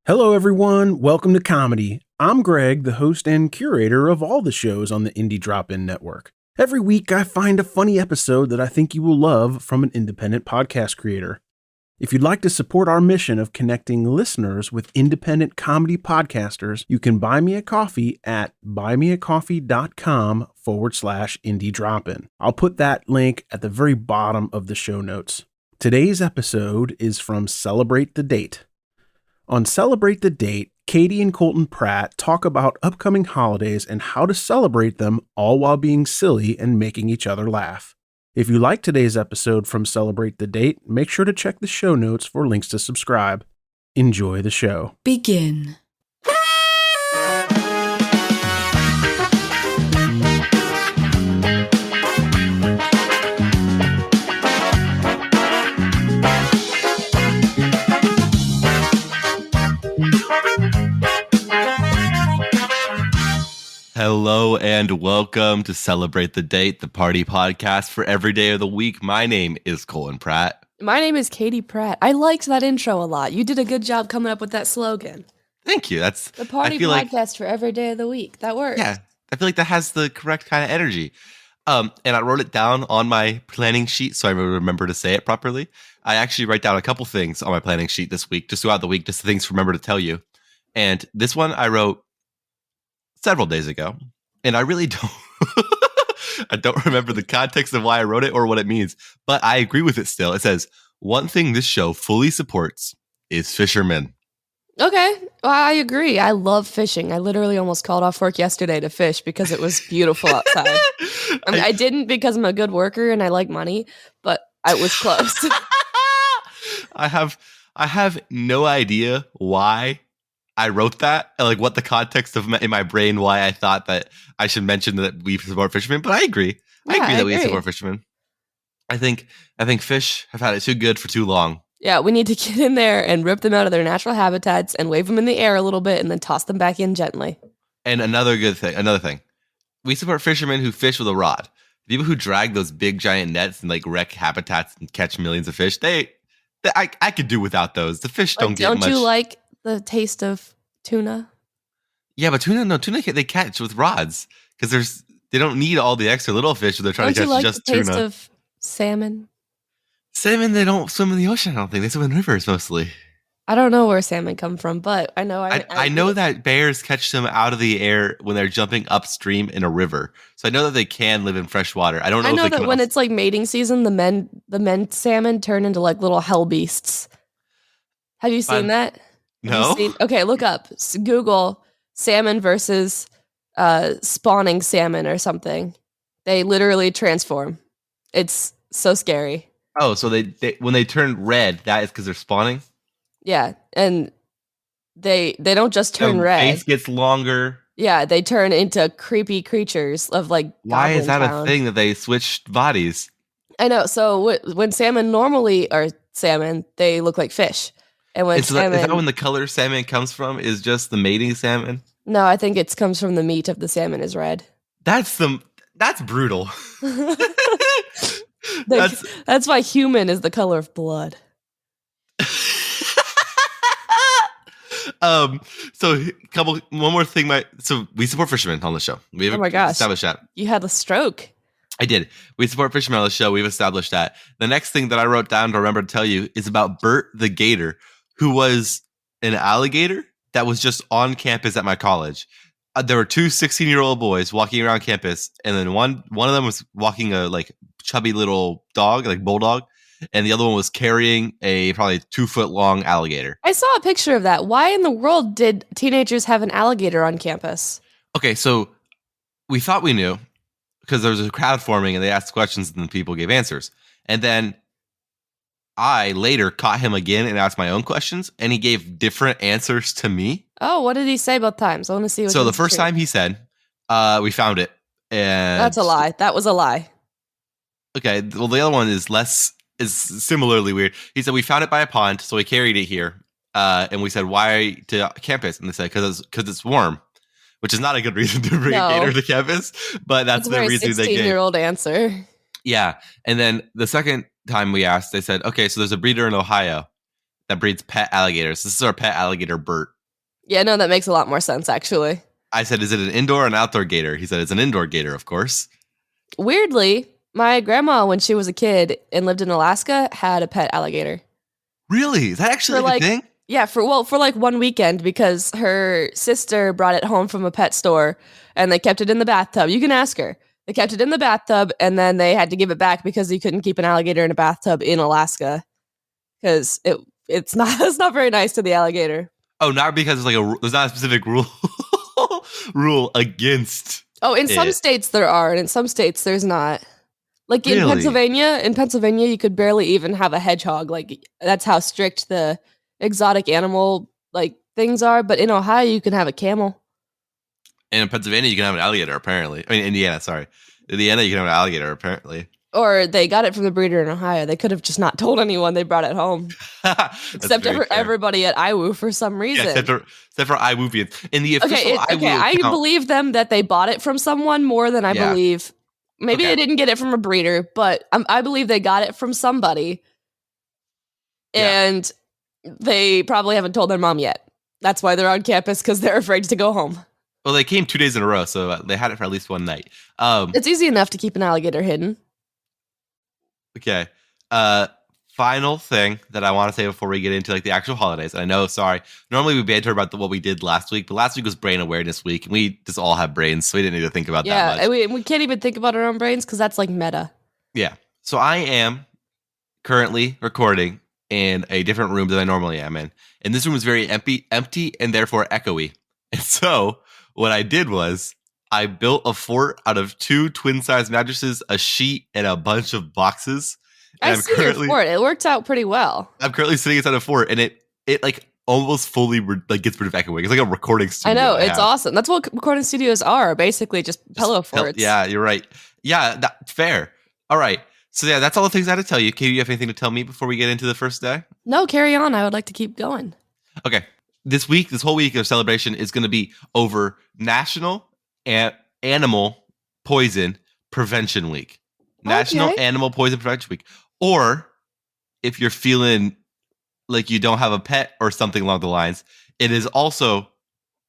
Hello, everyone. Welcome to Comedy. I'm Greg, the host and curator of all the shows on the Indie Drop-In Network. Every week, I find a funny episode that I think you will love from an independent podcast creator. If you'd like to support our mission of connecting listeners with independent comedy podcasters, you can buy me a coffee at buymeacoffee.com/indie drop-in. I'll put that link at the very bottom of the show notes. Today's episode is from Celebrate the Date. On Celebrate the Date, Katie and Colton Pratt talk about upcoming holidays and how to celebrate them, all while being silly and making each other laugh. If you like today's episode from Celebrate the Date, make sure to check the show notes for links to subscribe. Enjoy the show. Begin. Hello and welcome to Celebrate the Date, the party podcast for every day of the week. My name is Colton Pratt. My name is Katie Pratt. I liked that intro a lot. You did a good job coming up with that slogan. Thank you. That's the party podcast for every day of the week. That works. Yeah, I feel like that has the correct kind of energy. And I wrote it down on my planning sheet so I remember to say it properly. I actually write down a couple things on my planning sheet this week, just throughout the week, just the things to remember to tell you. And this one I wrote several days ago, and I really don't I don't remember the context of why I wrote it or what it means, but I agree with it still. It says, one thing this show fully supports is fishermen. Okay, well, I agree. I love fishing. I literally almost called off work yesterday to fish because it was beautiful outside. I mean, I didn't because I'm a good worker and I like money, but I was close. I have no idea why I wrote that, like what the context of in my brain, why I thought that I should mention that we support fishermen, but I agree. I agree that we support fishermen. I think fish have had it too good for too long. Yeah, we need to get in there and rip them out of their natural habitats and wave them in the air a little bit and then toss them back in gently. And another thing, we support fishermen who fish with a rod. People who drag those big giant nets and like wreck habitats and catch millions of fish, I could do without those. The fish don't get much. Don't you like the taste of tuna? Yeah, but tuna they catch with rods because they don't need all the extra little fish. They're trying to catch just tuna. Don't you like the taste of salmon? Salmon, they don't swim in the ocean. I don't think they swim in rivers mostly. I don't know where salmon come from, but I know I know that bears catch them out of the air when they're jumping upstream in a river. So I know that they can live in fresh water. I don't know. I know that when it's like mating season, the men salmon turn into like little hell beasts. Have you seen that? No. Okay, look up. Google salmon versus spawning salmon or something. They literally transform. It's so scary. Oh, so they when they turn red, that is because they're spawning? Yeah, and they don't just turn red. Face gets longer. Yeah, they turn into creepy creatures of like. Why is that a thing that they switch bodies? I know. So when salmon normally are salmon, they look like fish. And when salmon, is that when the color salmon comes from? Is just the mating salmon? No, I think it comes from the meat of the salmon is red. That's brutal. That's why human is the color of blood. So one more thing. So we support fishermen on the show. We have established that. You had a stroke. I did. We support fishermen on the show. We've established that. The next thing that I wrote down to remember to tell you is about Bert the gator, who was an alligator that was just on campus at my college. There were two 16-year-old boys walking around campus, and then one of them was walking a like chubby little dog, like bulldog, and the other one was carrying a probably 2-foot-long alligator. I saw a picture of that. Why in the world did teenagers have an alligator on campus? Okay, so we thought we knew because there was a crowd forming, and they asked questions, and then people gave answers. And then I later caught him again and asked my own questions, and he gave different answers to me. Oh, what did he say both times? I want to see. So the first time he said, "We found it," and that's a lie. That was a lie. Okay, well the other one is similarly weird. He said we found it by a pond, so we carried it here, and we said why to campus, and they said because it's warm, which is not a good reason to bring a gator to campus, but that's the reason they gave. 16-year-old answer. Yeah, and then the second time we asked, they said, okay, so there's a breeder in Ohio that breeds pet alligators. This is our pet alligator, Bert. Yeah, no, that makes a lot more sense, actually. I said, is it an indoor or an outdoor gator? He said, it's an indoor gator, of course. Weirdly, my grandma, when she was a kid and lived in Alaska, had a pet alligator. Really? Is that actually a thing? Yeah, for like 1 weekend, because her sister brought it home from a pet store and they kept it in the bathtub. You can ask her. They kept it in the bathtub and then they had to give it back because you couldn't keep an alligator in a bathtub in Alaska because it's not very nice to the alligator. Oh, not because there's not a specific rule against. Oh, in some states there are, and in some states there's not. Like in Really? Pennsylvania, you could barely even have a hedgehog. Like that's how strict the exotic animal like things are. But in Ohio, you can have a camel. And in Pennsylvania, you can have an alligator, apparently. I mean, Indiana, sorry. Indiana, you can have an alligator, apparently. Or they got it from the breeder in Ohio. They could have just not told anyone they brought it home. Except everybody at IWU for some reason. Yeah, except for IWUvians. In the official IWU I believe them that they bought it from someone more than I believe. Maybe they didn't get it from a breeder, but I believe they got it from somebody. And they probably haven't told their mom yet. That's why they're on campus, because they're afraid to go home. Well, they came 2 days in a row, so they had it for at least one night. It's easy enough to keep an alligator hidden. Okay. Final thing that I want to say before we get into like the actual holidays. And I know, sorry, normally we banter about what we did last week, but last week was Brain Awareness Week, and we just all have brains, so we didn't need to think about that much. Yeah, we can't even think about our own brains because that's like meta. Yeah. So I am currently recording in a different room than I normally am in. And this room is very empty and therefore echoey. And so what I did was I built a fort out of 2 twin-size mattresses, a sheet, and a bunch of boxes. And I see your fort. It worked out pretty well. I'm currently sitting inside a fort, and it like almost fully gets rid of echoing. It's like a recording studio. I know, it's awesome. That's what recording studios are, basically just pillow forts. Yeah, you're right. Yeah, fair. All right. So yeah, that's all the things I had to tell you. Katie, you have anything to tell me before we get into the first day? No, carry on. I would like to keep going. Okay. This whole week of celebration is going to be over National Animal Poison Prevention Week. National Animal Poison Prevention Week. Or if you're feeling like you don't have a pet or something along the lines, it is also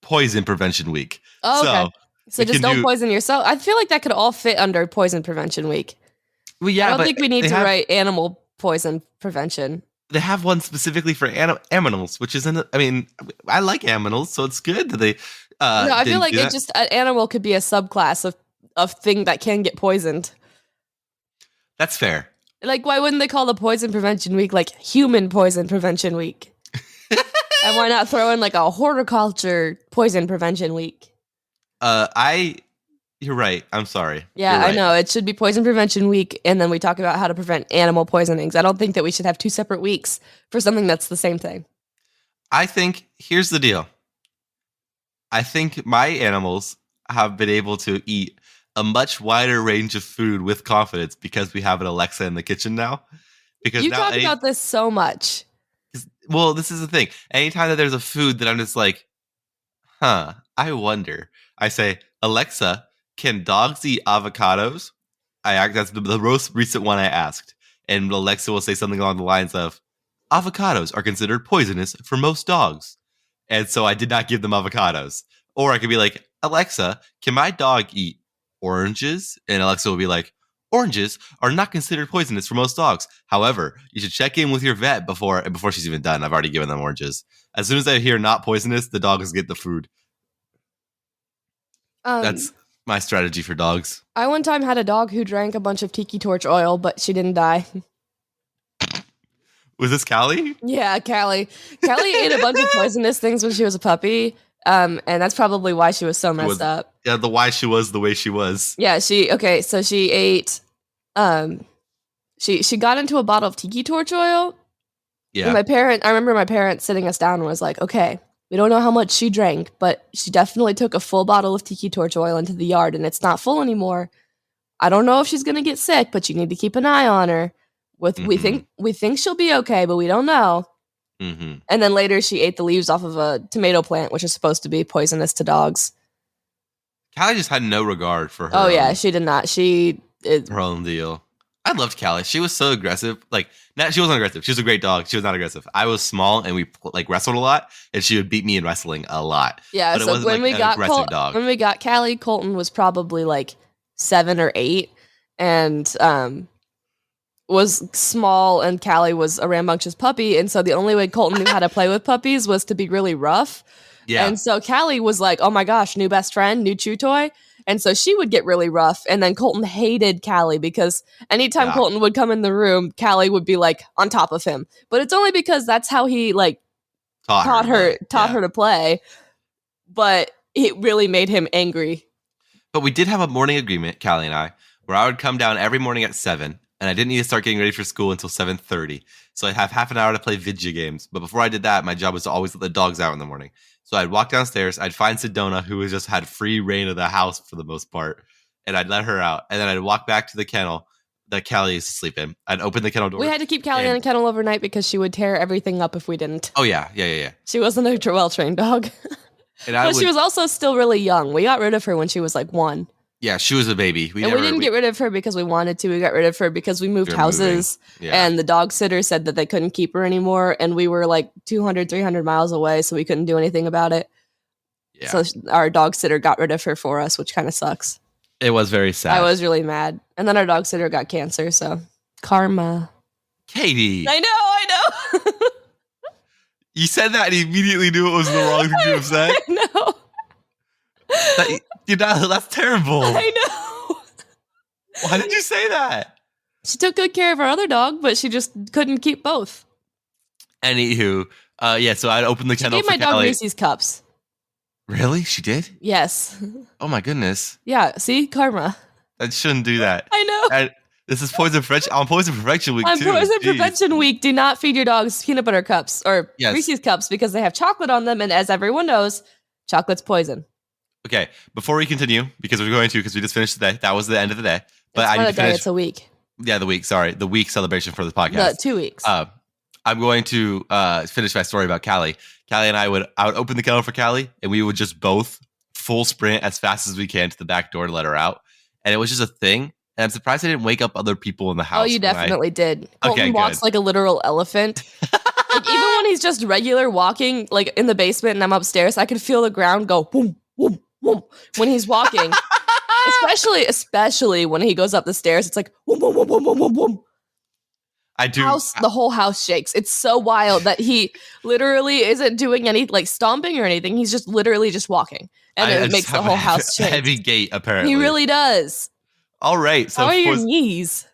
Poison Prevention Week. Oh, okay. So just don't poison yourself. I feel like that could all fit under Poison Prevention Week. Well, yeah, I don't think we need to write animal poison prevention. They have one specifically for aminals, which isn't. I mean, I like aminals, so it's good that they. No, I feel like an animal could be a subclass of thing that can get poisoned. That's fair. Like, why wouldn't they call the Poison Prevention Week like Human Poison Prevention Week? And why not throw in like a Horticulture Poison Prevention Week? You're right. I'm sorry. Yeah, right. I know. It should be Poison Prevention Week, and then we talk about how to prevent animal poisonings. I don't think that we should have 2 separate weeks for something that's the same thing. I think, here's the deal. I think my animals have been able to eat a much wider range of food with confidence because we have an Alexa in the kitchen now. Because you talk about this so much. Well, this is the thing. Anytime that there's a food that I'm just like, I wonder. I say, Alexa, can dogs eat avocados? That's the most recent one I asked. And Alexa will say something along the lines of, avocados are considered poisonous for most dogs. And so I did not give them avocados. Or I could be like, Alexa, can my dog eat oranges? And Alexa will be like, oranges are not considered poisonous for most dogs. However, you should check in with your vet before she's even done. I've already given them oranges. As soon as I hear not poisonous, the dogs get the food. That's my strategy for dogs. I one time had a dog who drank a bunch of tiki torch oil, but she didn't die. Was this Callie? Yeah, Callie. Callie ate a bunch of poisonous things when she was a puppy, and that's probably why she was so messed up. Yeah, the why she was the way she was. Yeah, so she ate, she got into a bottle of tiki torch oil. Yeah. And I remember my parents sitting us down and was like, okay, we don't know how much she drank, but she definitely took a full bottle of tiki torch oil into the yard, and it's not full anymore. I don't know if she's gonna get sick, but you need to keep an eye on her. We think she'll be okay, but we don't know. Mm-hmm. And then later, she ate the leaves off of a tomato plant, which is supposed to be poisonous to dogs. Callie just had no regard for her. Oh yeah, she did not. Her own deal. I loved Callie. She was so aggressive. Like, she wasn't aggressive. She was a great dog. She was not aggressive. I was small and we like wrestled a lot, and she would beat me in wrestling a lot. Yeah, but it so wasn't when like we an got aggressive dog. when we got Callie, Colton was probably like 7 or 8, and was small, and Callie was a rambunctious puppy, and so the only way Colton knew how to play with puppies was to be really rough. Yeah. And so Callie was like, oh my gosh, new best friend, new chew toy. And so she would get really rough. And then Colton hated Callie because anytime Colton would come in the room, Callie would be like on top of him. But it's only because that's how he like taught her to play. But it really made him angry. But we did have a morning agreement, Callie and I, where I would come down every morning at 7, and I didn't need to start getting ready for school until 7:30. So I'd have half an hour to play video games. But before I did that, my job was to always let the dogs out in the morning. So I'd walk downstairs, I'd find Sedona, who was just had free reign of the house for the most part, and I'd let her out. And then I'd walk back to the kennel that Callie used to sleep in. I'd open the kennel door. We had to keep Callie in the kennel overnight because she would tear everything up if we didn't. Oh, yeah. She wasn't a well-trained dog. But she was also still really young. We got rid of her when she was like 1. Yeah, she was a baby. We didn't get rid of her because we wanted to. We got rid of her because we moved houses. Yeah. And the dog sitter said that they couldn't keep her anymore. And we were like 200, 300 miles away, so we couldn't do anything about it. Yeah. So our dog sitter got rid of her for us, which kind of sucks. It was very sad. I was really mad. And then our dog sitter got cancer, so karma. Katie. I know. You said that and immediately knew it was the wrong thing to have said. I know. That's terrible. I know. Why did you say that? She took good care of our other dog, but she just couldn't keep both. Anywho, so I'd open the kennel for Callie. She gave my dog Reese's Cups. Really? She did? Yes. Oh my goodness. Yeah, see? Karma. I shouldn't do that. I know. This is Poison Prevention. On Poison Prevention Week, on too. On Poison Prevention Week, do not feed your dogs peanut butter cups or Reese's Cups because they have chocolate on them, and as everyone knows, chocolate's poison. Okay, before we continue, because we just finished the day. That was the end of the day. But I need to finish. It's a week. Yeah, the week. Sorry, the week celebration for the podcast. No, 2 weeks. I'm going to finish my story about Callie. Callie and I would open the kennel for Callie, and we would just both full sprint as fast as we can to the back door to let her out. And it was just a thing. And I'm surprised I didn't wake up other people in the house. Oh, you definitely did. Colton walks like a literal elephant. Like even when he's just regular walking, like in the basement, and I'm upstairs, I could feel the ground go boom, boom, boom when he's walking. especially when he goes up the stairs, it's like boom, boom, boom, boom, boom, boom, boom. I do. The whole house shakes. It's so wild that he literally isn't doing any like stomping or anything. He's just literally just walking, and it makes the whole house shake. Heavy gait, apparently. He really does. All right. So how are your knees?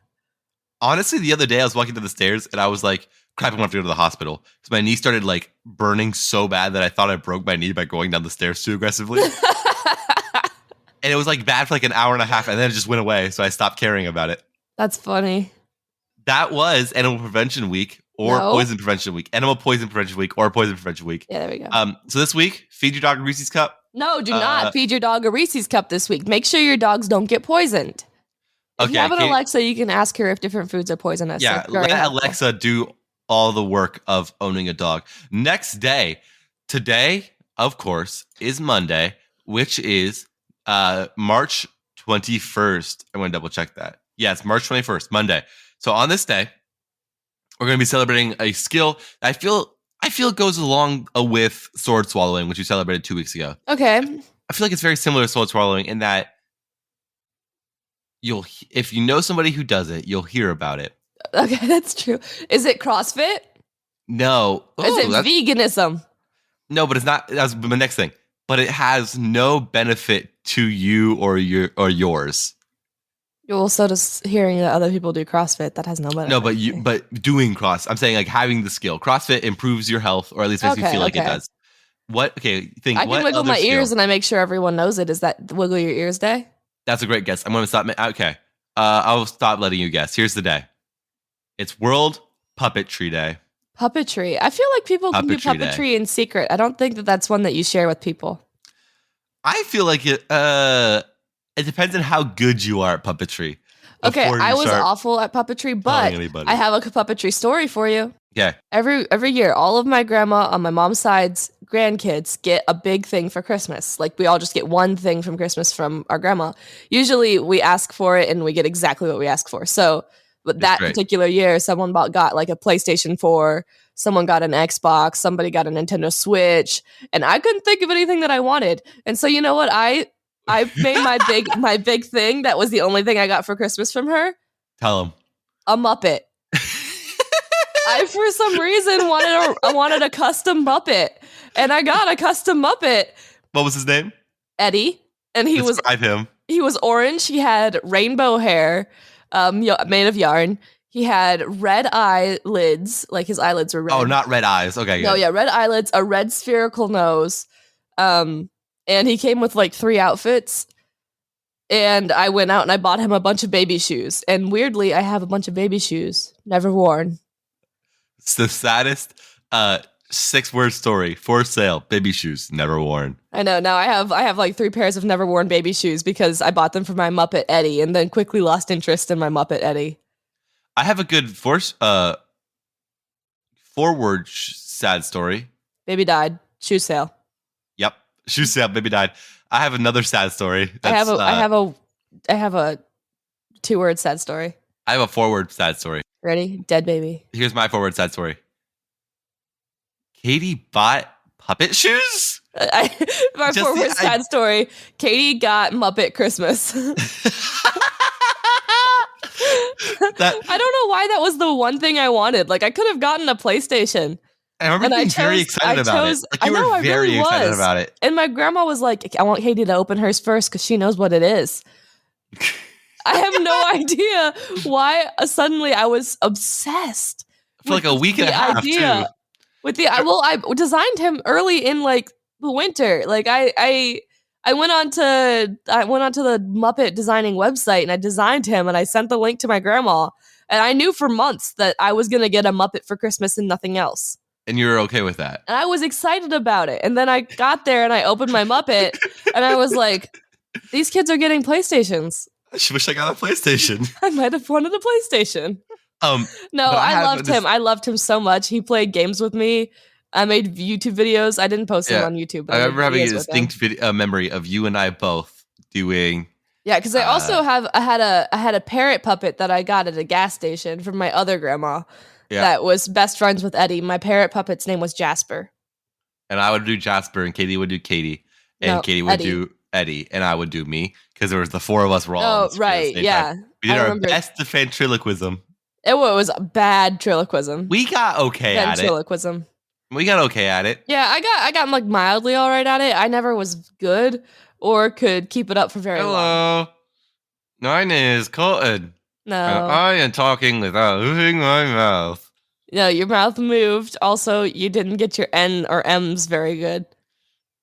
Honestly, the other day I was walking down the stairs and I was like, crap, I'm going to have to go to the hospital. Because my knee started like burning so bad that I thought I broke my knee by going down the stairs too aggressively. And it was like bad for like an hour and a half, and then it just went away. So I stopped caring about it. That's funny. That was Animal Prevention Week or Poison Prevention Week. Animal Poison Prevention Week or Poison Prevention Week. Yeah, there we go. So this week, feed your dog a Reese's Cup. No, do not feed your dog a Reese's Cup this week. Make sure your dogs don't get poisoned. If you have an Alexa, you can ask her if different foods are poisonous. Yeah, let Alexa do all the work of owning a dog. Next day, today, of course, is Monday, which is March 21st. I'm going to double check that. Yes, March 21st, Monday. So on this day, we're going to be celebrating a skill I feel goes along with sword swallowing, which we celebrated 2 weeks ago. Okay. I feel like it's very similar to sword swallowing in that if you know somebody who does it, you'll hear about it. Okay, that's true. Is it CrossFit? No. Is it veganism? No, but it's not. That's my next thing. But it has no benefit to you or yours. Well, so does hearing that other people do CrossFit. That has no benefit. No, but doing I'm saying like having the skill. CrossFit improves your health, or at least makes you feel like it does. What? Okay, think. I can wiggle my ears, and I make sure everyone knows it. Is that Wiggle Your Ears Day? That's a great guess. I'm going to stop. Okay. I'll stop letting you guess. Here's the day. It's World Puppetry Day. Puppetry. I feel like people can do puppetry in secret. I don't think that that's one that you share with people. I feel like it depends on how good you are at puppetry. Okay, I was awful at puppetry, but I have a puppetry story for you. Yeah. Every year, all of my grandma on my mom's side's grandkids get a big thing for Christmas. Like we all just get one thing from Christmas from our grandma. Usually we ask for it and we get exactly what we ask for. So But that particular year, someone got like a PlayStation 4, someone got an Xbox, somebody got a Nintendo Switch, and I couldn't think of anything that I wanted. And so you know what? I made my big thing. That was the only thing I got for Christmas from her. Tell him. A Muppet. I for some reason wanted a custom Muppet, and I got a custom Muppet. What was his name? Eddie, and Describe him. He was orange. He had rainbow hair, made of yarn. He had red eyelids, like his eyelids were red. Oh, not red eyes. Okay, good. No, yeah, red eyelids, a red spherical nose, and he came with like 3 outfits. And I went out and I bought him a bunch of baby shoes. And weirdly, I have a bunch of baby shoes, never worn. It's the saddest 6-word story. For sale, baby shoes, never worn. I know. Now I have like 3 pairs of never worn baby shoes because I bought them for my Muppet Eddie and then quickly lost interest in my Muppet Eddie. I have a good forward sad story. Baby died. Shoe sale. Yep. Shoe sale, baby died. I have another sad story. I have a 2-word sad story. I have a 4-word sad story. Ready? Dead baby. Here's my 4-word sad story. Katie bought puppet shoes? My 4-word sad story. Katie got Muppet Christmas. I don't know why that was the one thing I wanted. Like, I could have gotten a PlayStation. I remember being very excited about it. Like, you were very excited about it. And my grandma was like, I want Katie to open hers first because she knows what it is. I have no idea why suddenly I was obsessed. For like a week and a half, too. I designed him early in like the winter. Like I went onto the Muppet designing website and I designed him and I sent the link to my grandma. And I knew for months that I was going to get a Muppet for Christmas and nothing else. And you were okay with that? And I was excited about it. And then I got there and I opened my Muppet and I was like, these kids are getting PlayStations. I wish I got a PlayStation. I might have wanted a PlayStation. No, I loved him. I loved him so much. He played games with me. I made YouTube videos. I didn't post them on YouTube. But I remember having a distinct memory of you and I both doing. Yeah, because I also I had a parrot puppet that I got at a gas station from my other grandma. Yeah. That was best friends with Eddie. My parrot puppet's name was Jasper. And I would do Jasper, and Katie would do Katie, and Katie would do Eddie, and I would do me because there was the 4 of us were all. Oh, right, yeah. We did our best to ventriloquism. It was a bad triloquism. We got okay at it. Ventriloquism. We got okay at it. Yeah, I got like mildly all right at it. I never was good or could keep it up for very long. Hello, my name is Colton. No, and I am talking without moving my mouth. No, your mouth moved. Also, you didn't get your N or M's very good.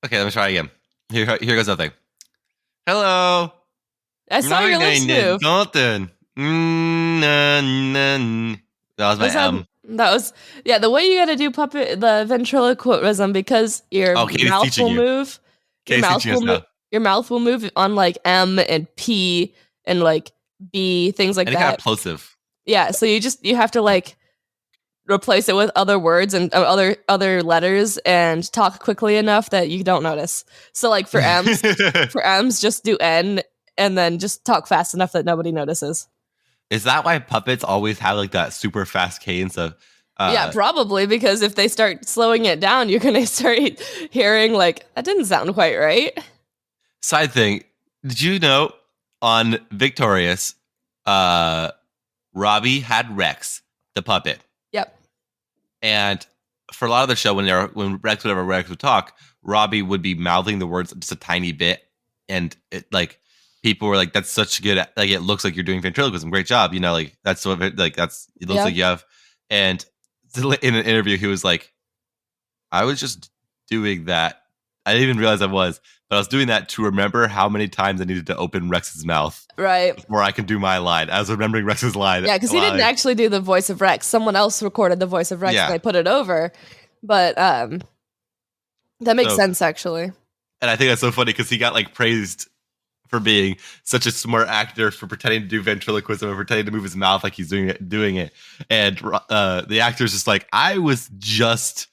Okay, let me try again. Here goes nothing. Hello. I saw your lips move. Colton. That was my M. That was the way you got to do the ventriloquism because your mouth will move. Your mouth will move on like M and P and like B, things like that. Any kind of plosive. Yeah, so you have to like replace it with other words and other letters and talk quickly enough that you don't notice. So like for M's just do N and then just talk fast enough that nobody notices. Is that why puppets always have like that super fast cadence of yeah, probably, because if they start slowing it down, you're gonna start hearing like that didn't sound quite right. Side thing, did you know on Victorious, Robbie had Rex, the puppet. Yep. And for a lot of the show, when Rex would talk, Robbie would be mouthing the words just a tiny bit, and it like people were like, "That's such good, like it looks like you're doing ventriloquism. Great job, you know, like that's what it looks like you have." And in an interview, he was like, "I was just doing that. I didn't even realize I was, but I was doing that to remember how many times I needed to open Rex's mouth, right, before I can do my line. I was remembering Rex's line. Yeah, because he didn't actually do the voice of Rex. Someone else recorded the voice of Rex and they put it over. But that makes sense, actually. And I think that's so funny because he got like praised for being such a smart actor for pretending to do ventriloquism and pretending to move his mouth like he's doing it. And the actor's just like, I was just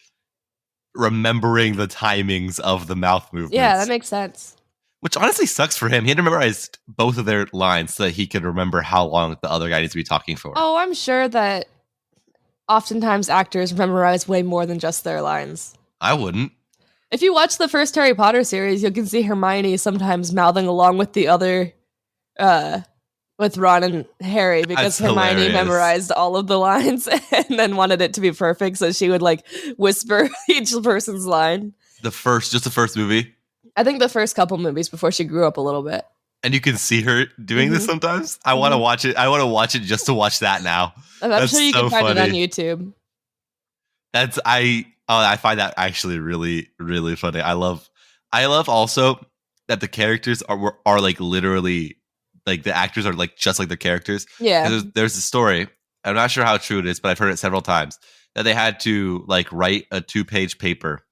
remembering the timings of the mouth movements. Yeah, that makes sense. Which honestly sucks for him. He had to memorize both of their lines so that he could remember how long the other guy needs to be talking for. Oh, I'm sure that oftentimes actors memorize way more than just their lines. I wouldn't. If you watch the first Harry Potter series, you can see Hermione sometimes mouthing along with the other, with Ron and Harry, because That's Hermione hilarious. memorized all of the lines and then wanted it to be perfect, so she would like whisper each person's line. Just the first movie. I think the first couple movies before she grew up a little bit. And you can see her doing this sometimes. I want to watch it. I want to watch it just to watch that now. I'm sure you can find it on YouTube. I find that actually really, really funny. I love also that the characters are like literally like the actors are like just like the characters. Yeah. There's a story. I'm not sure how true it is, but I've heard it several times that they had to like write a 2-page paper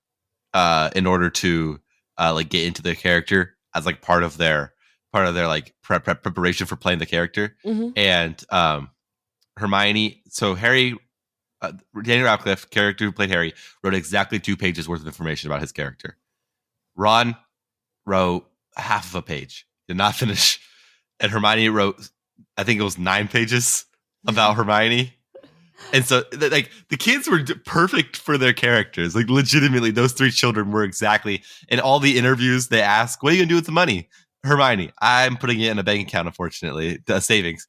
in order to like get into their character as like part of their like preparation for playing the character. And Hermione, so Harry, Daniel Radcliffe, character who played Harry, wrote exactly 2 pages worth of information about his character. Ron wrote half of a page, did not finish, and Hermione wrote, I think it was 9 pages about Hermione. And so, like, the kids were perfect for their characters. Like, legitimately, those 3 children were exactly. In all the interviews, they ask, "What are you gonna do with the money?" Hermione, "I'm putting it in a bank account, unfortunately, savings."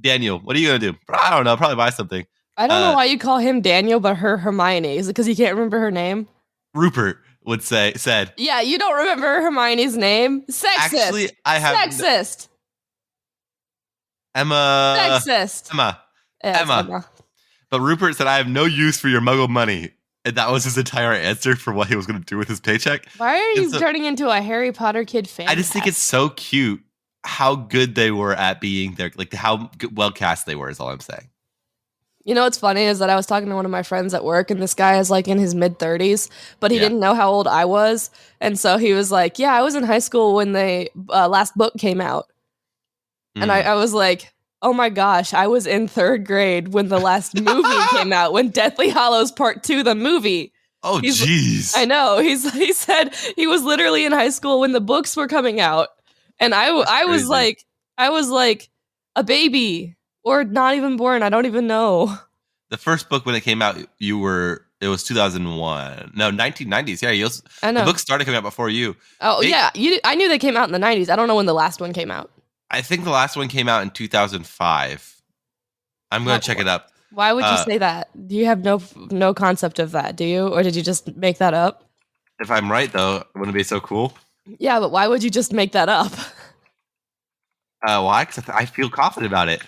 Daniel, "What are you gonna do?" "I don't know, probably buy something." I don't know why you call him Daniel, but her Hermione. Is it because you can't remember her name? Rupert said, "Yeah, you don't remember Hermione's name? Sexist." Actually, I have sexist. Emma. Sexist. Emma. But Rupert said, "I have no use for your muggle money." And that was his entire answer for what he was going to do with his paycheck. Why are you turning into a Harry Potter kid fan? I just think it's so cute how good they were at being there. Like how well cast they were is all I'm saying. You know what's funny is that I was talking to one of my friends at work, and this guy is like in his mid-30s, but he didn't know how old I was. And so he was like, "Yeah, I was in high school when the last book came out." And I was like, "Oh my gosh, I was in 3rd grade when the last movie came out, when Deathly Hallows Part 2, the movie." Oh, jeez. I know. He said he was literally in high school when the books were coming out. And I was like a baby or not even born. I don't even know. The first book when it came out, it was 2001. No, 1990s. Yeah, I know. The book started coming out before you. Oh, yeah. I knew they came out in the 90s. I don't know when the last one came out. I think the last one came out in 2005. I'm going to check it up. Why would you say that? Do you have no concept of that, do you? Or did you just make that up? If I'm right, though, wouldn't it be so cool? Yeah, but why would you just make that up? Why? Because I feel confident about it.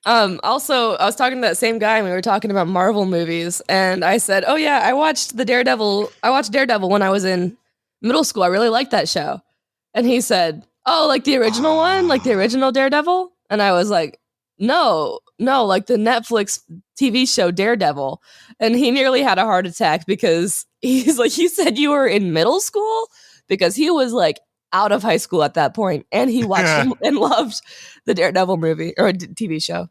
Also, I was talking to that same guy and we were talking about Marvel movies, and I said, "Oh yeah, I watched Daredevil when I was in middle school. I really liked that show." And he said, "Oh, like the original one? Like the original Daredevil?" And I was like, No, like the Netflix TV show Daredevil." And he nearly had a heart attack because he's like, "You said you were in middle school?" Because he was like out of high school at that point, and he watched and loved the Daredevil movie or TV show.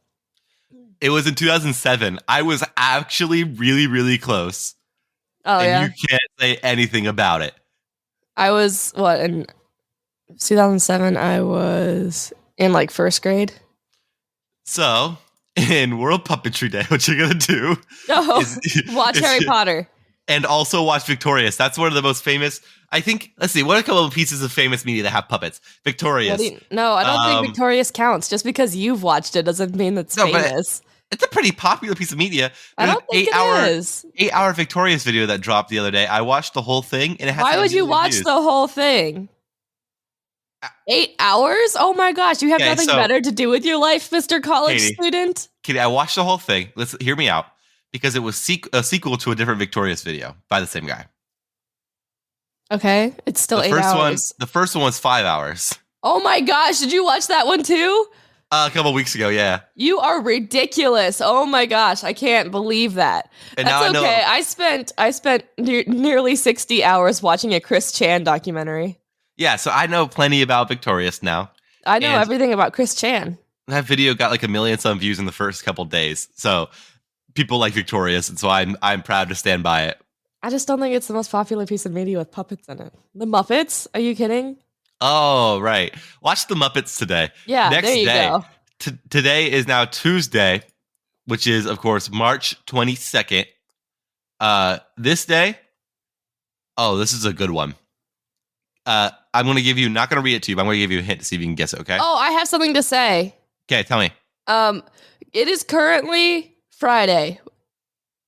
It was in 2007. I was actually really, really close. Oh, yeah. You can't say anything about it. I was, in 2007? I was in like 1st grade. So, in World Puppetry Day, what you're going to do watch Harry Potter. And also watch Victorious. That's one of the most famous, I think, let's see, what are a couple of pieces of famous media that have puppets? Victorious. No, I don't think Victorious counts. Just because you've watched it doesn't mean it's famous. It's a pretty popular piece of media. I don't think it is. 8-hour Victorious video that dropped the other day. I watched the whole thing. And it has Why would you watch the whole thing? 8 hours? Oh my gosh, you have nothing better to do with your life, Mr. College student? Katie, I watched the whole thing. Let's hear me out. Because it was a sequel to a different Victorious video by the same guy. Okay, it's still 8 hours. The first one was 5 hours. Oh my gosh, did you watch that one too? A couple weeks ago, yeah. You are ridiculous. Oh my gosh, I can't believe that. And that's now okay. I spent nearly 60 hours watching a Chris Chan documentary. Yeah, so I know plenty about Victorious now. I know everything about Chris Chan. That video got like 1 million some views in the first couple days. So people like Victorious, and so I'm proud to stand by it. I just don't think it's the most popular piece of media with puppets in it. The Muppets? Are you kidding? Oh, right. Watch the Muppets today. Yeah, Next there you day. go. Today is now Tuesday, which is, of course, March 22nd. This day, this is a good one. I'm going to give you, not going to read it to you, but I'm going to give you a hint to see if you can guess it, okay? Oh, I have something to say. Okay, tell me. It is currently Friday,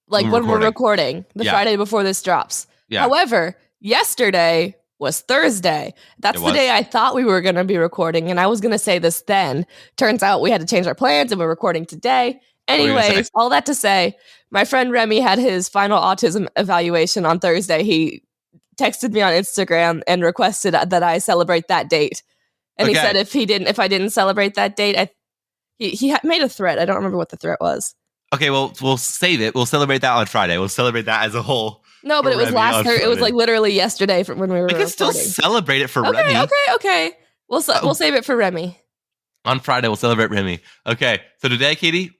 like when we're recording, the Friday before this drops. Yeah. However, yesterday was Thursday. That's the day I thought we were going to be recording, and I was going to say this then. Turns out we had to change our plans, and we're recording today. Anyways, all that to say, my friend Remy had his final autism evaluation on Thursday. He texted me on Instagram and requested that I celebrate that date. And he said if I didn't celebrate that date, he made a threat. I don't remember what the threat was. Okay, well, we'll save it. We'll celebrate that on Friday. We'll celebrate that as a whole. No, but it was it was like literally yesterday from when we were recording. We can still celebrate it for Remy. Okay. We'll save it for Remy. On Friday, we'll celebrate Remy. Okay, so today, Katie,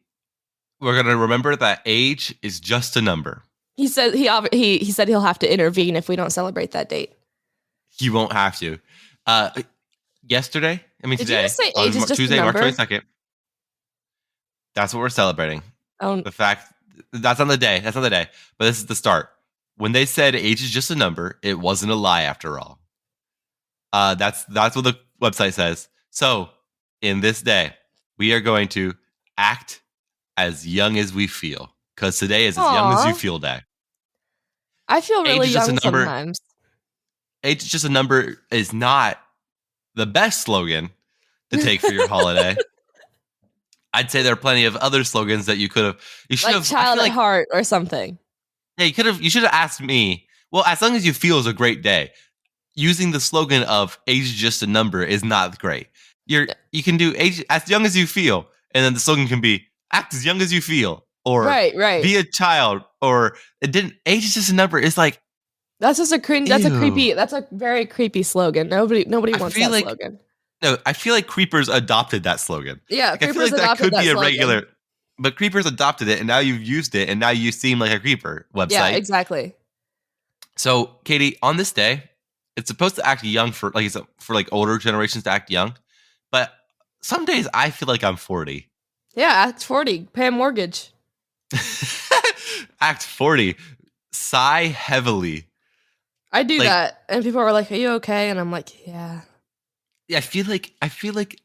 we're going to remember that age is just a number. He said he said he'll have to intervene if we don't celebrate that date. He won't have to. Yesterday, Did today, you just say age is just Tuesday, a March number? 22nd. That's what we're celebrating. Oh. The fact that's on the day. That's on the day. But this is the start. When they said age is just a number, it wasn't a lie after all. That's what the website says. So, in this day, we are going to act as young as we feel. Because today is as young as you feel day. I feel really young sometimes. Age is just a number is not the best slogan to take for your holiday. I'd say there are plenty of other slogans that you should have. Like child at heart or something. Yeah, you should have asked me. Well, as long as you feel is a great day. Using the slogan of age is just a number is not great. You can do age as young as you feel, and then the slogan can be act as young as you feel, or right. be a child, or age is just a number. It's like that's just a cringe. That's a creepy. That's a very creepy slogan. Nobody wants that slogan. No, I feel like Creepers adopted that slogan. Yeah, I feel like that could be a regular, but Creepers adopted it, and now you've used it, and now you seem like a Creeper website. Yeah, exactly. So, Katie, on this day, it's supposed to act young for older generations to act young, but some days I feel like I'm 40. Yeah, act 40, pay a mortgage. Act 40, sigh heavily. I do that, and people are like, "Are you okay?" And I'm like, "Yeah." Yeah, I feel like.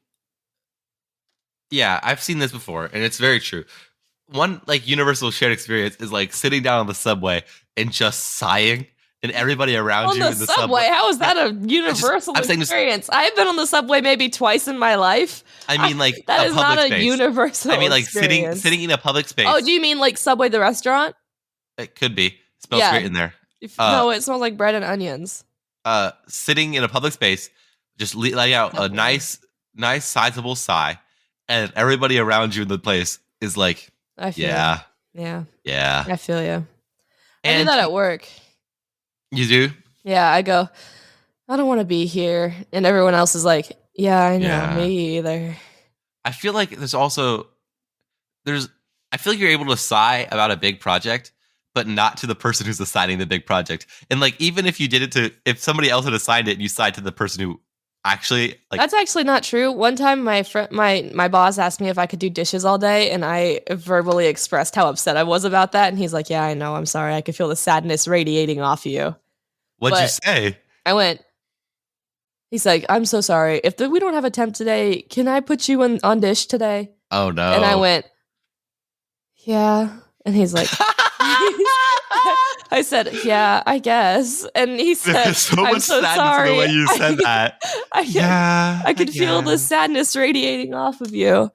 Yeah, I've seen this before, and it's very true. One universal shared experience is sitting down on the subway and just sighing, and everybody around you in the subway. How is that a universal experience? I've been on the subway maybe twice in my life. I mean, that is not a universal. I mean, experience. sitting in a public space. Oh, do you mean Subway the restaurant? It could be. It smells great in there. No, it smells like bread and onions. Sitting in a public space, just letting out a nice sizable sigh, and everybody around you in the place is like, I feel yeah. I feel you. I do that at work. You do? Yeah, I go, I don't want to be here. And everyone else is like, yeah, I know, me either. I feel like I feel like you're able to sigh about a big project, but not to the person who's assigning the big project. And even if you did it if somebody else had assigned it and you sighed to the person who actually that's actually not true. One time my boss asked me if I could do dishes all day, and I verbally expressed how upset I was about that, and he's like, yeah, I know, I'm sorry, I could feel the sadness radiating off you. What'd you say? I went, he's like, I'm so sorry, if we don't have a temp today, can I put you on dish today? Oh no. And I went, yeah. And he's like, I said, yeah, I guess. And he said, there's so I'm much so sadness sorry. in the way you said that. I could feel the sadness radiating off of you.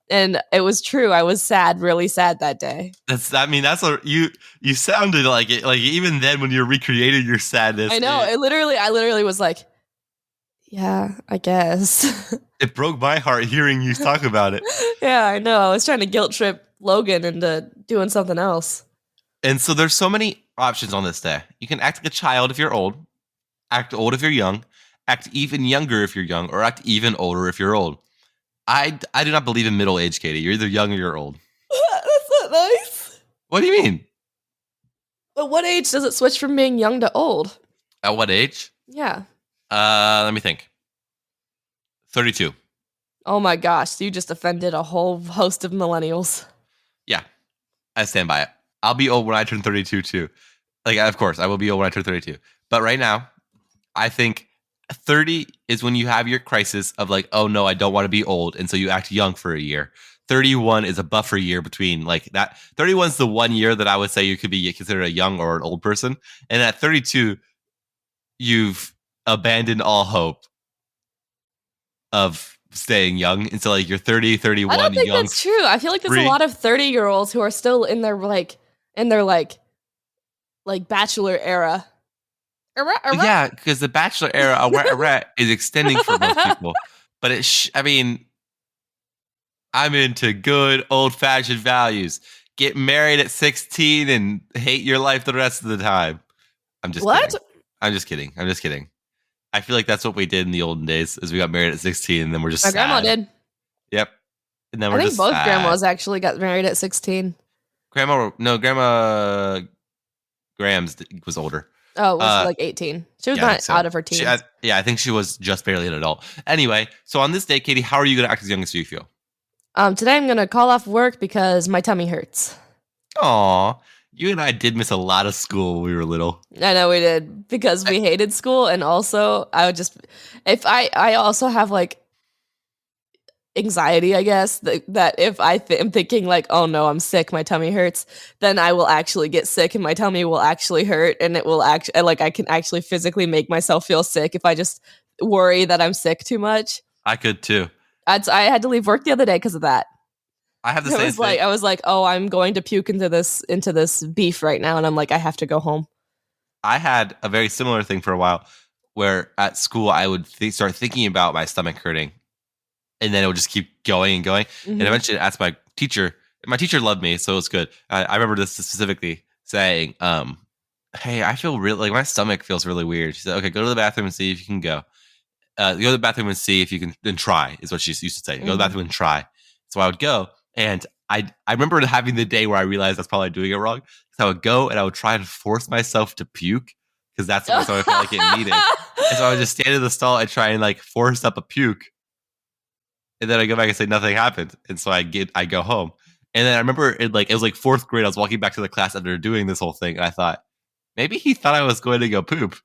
And it was true. I was sad, really sad that day. You sounded like it. Like even then when you're recreating your sadness. I know. I literally was like, yeah, I guess. It broke my heart hearing you talk about it. Yeah, I know. I was trying to guilt trip Logan into doing something else. And so there's so many options on this day. You can act like a child if you're old, act old if you're young, act even younger if you're young, or act even older if you're old. I do not believe in middle age, Katie. You're either young or you're old. That's not nice. What do you mean? But what age does it switch from being young to old? At what age? Yeah. Let me think. 32. Oh my gosh, you just offended a whole host of millennials. Yeah, I stand by it. I'll be old when I turn 32 too. Like, of course, I will be old when I turn 32. But right now, I think 30 is when you have your crisis of like, oh no, I don't want to be old. And so you act young for a year. 31 is a buffer year between like that. 31 is the 1 year that I would say you could be considered a young or an old person. And at 32, you've abandoned all hope of staying young. And so like you're 30, 31, I don't think young. that's true. I feel like there's a lot of 30-year-olds who are still in their bachelor era. Yeah, because the bachelor era is extending for most people. But I mean, I'm into good old-fashioned values. Get married at 16 and hate your life the rest of the time. I'm just kidding. I'm just kidding. I feel like that's what we did in the olden days, is we got married at 16 and then we're just My sad. grandma did. Yep. And then I think both grandmas actually got married at 16. Grandma Grams was older. Oh, it was like 18. She was not out of her teens. I think she was just barely an adult. Anyway, so on this day, Katie, how are you going to act as young as you feel? Today I'm going to call off work because my tummy hurts. Aw, you and I did miss a lot of school when we were little. I know we did, because we hated school, and also I I also have like anxiety, I guess, that if I am thinking like, oh no, I'm sick, my tummy hurts, then I will actually get sick and my tummy will actually hurt, and it will actually, like, I can actually physically make myself feel sick if I just worry that I'm sick too much. I could too. I had to leave work the other day because of that. I have the same thing. I was like, oh, I'm going to puke into this beef right now, and I'm like, I have to go home. I had a very similar thing for a while, where at school I would start thinking about my stomach hurting, and then it would just keep going and going. Mm-hmm. And eventually I asked my teacher. My teacher loved me, so it was good. I remember this specifically saying, hey, I feel like my stomach feels really weird. She said, okay, go to the bathroom and see if you can go. Go to the bathroom and see if you can, and try, is what she used to say. Go to the bathroom and try. So I would go, and I remember having the day where I realized I was probably doing it wrong. So I would go and I would try to force myself to puke, because that's what I felt like it needed. And so I would just stand in the stall and try and like force up a puke. And then I go back and say nothing happened. And so I go home. And then I remember it was like fourth grade. I was walking back to the class after doing this whole thing, and I thought, maybe he thought I was going to go poop.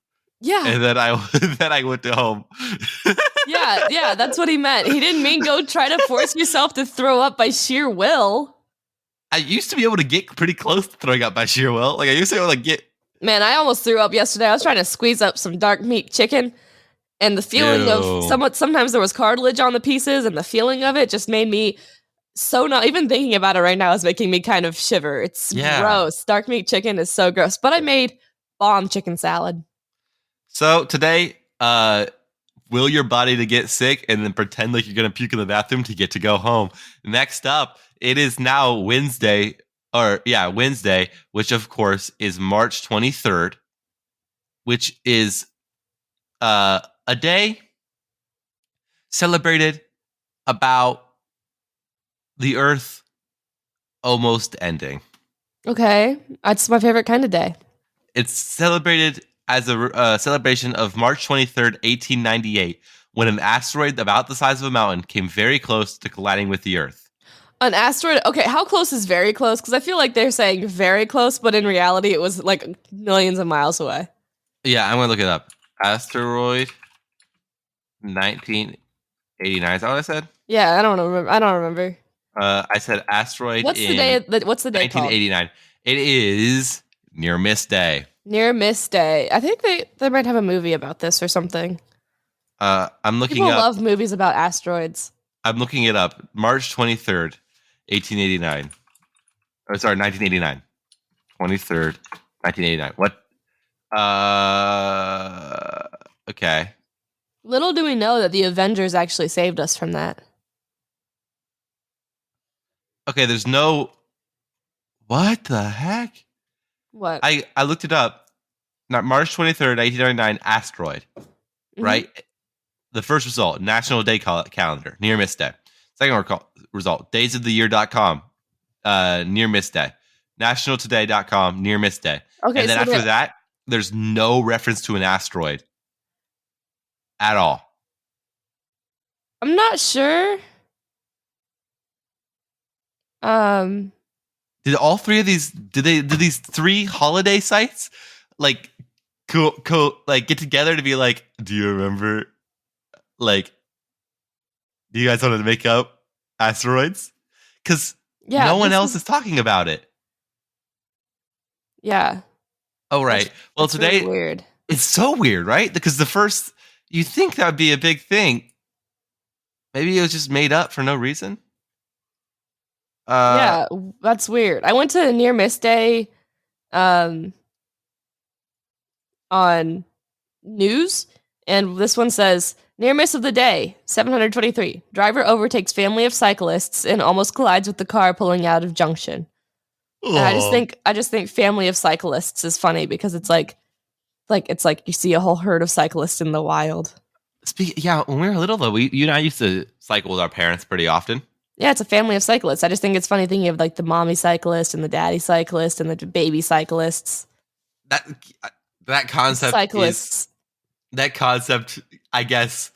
Yeah. And then I went to home. Yeah, that's what he meant. He didn't mean go try to force yourself to throw up by sheer will. I used to be able to get pretty close to throwing up by sheer will. Like, I used to be able to get... Man, I almost threw up yesterday. I was trying to squeeze up some dark meat chicken, and the feeling of sometimes there was cartilage on the pieces, and the feeling of it just made me so not... Even thinking about it right now is making me kind of shiver. It's gross. Dark meat chicken is so gross. But I made bomb chicken salad. So today, will your body to get sick and then pretend like you're going to puke in the bathroom to get to go home. Next up, it is now Wednesday, which of course is March 23rd, which is a day celebrated about the Earth almost ending. Okay, that's my favorite kind of day. It's celebrated as a celebration of March 23rd, 1898, when an asteroid about the size of a mountain came very close to colliding with the Earth. An asteroid? Okay, how close is very close? Because I feel like they're saying very close, but in reality, it was like millions of miles away. Yeah, I'm going to look it up. Asteroid 1989. Is that what I said? Yeah, I don't remember. I said asteroid. What's the day? What's the day 1989. called? It is Near Miss Day. Near Miss Day. I think they might have a movie about this or something. I'm looking People up. love movies about asteroids. I'm looking it up. March 23rd, 1889. Oh, sorry, 1989. 23rd, 1989. What? Okay. Little do we know that the Avengers actually saved us from that. Okay, there's no... What the heck? What? I looked it up. March 23rd, 1899, asteroid. Mm-hmm. Right? The first result, National Day Calendar, Near Miss Day. Second result, daysoftheyear.com, Near Miss Day. nationaltoday.com, near miss day. Okay, And then so after that, there's no reference to an asteroid at all. I'm not sure. Did all three of these? Did these three holiday sites like like get together to be like? Do you remember? Like, do you guys want to make up asteroids? Because no one else is talking about it. Yeah. Oh right. Well, today really weird. It's so weird, right? Because the first, you think that would be a big thing. Maybe it was just made up for no reason. Yeah, that's weird. I went to near miss day on news, and this one says near miss of the day 723. Driver overtakes family of cyclists and almost collides with the car pulling out of junction. And I just think family of cyclists is funny because it's like you see a whole herd of cyclists in the wild. Yeah, when we were little though, you and I used to cycle with our parents pretty often. Yeah, it's a family of cyclists. I just think it's funny thinking of like the mommy cyclist and the daddy cyclist and the baby cyclists. That concept cyclists. That concept, I guess.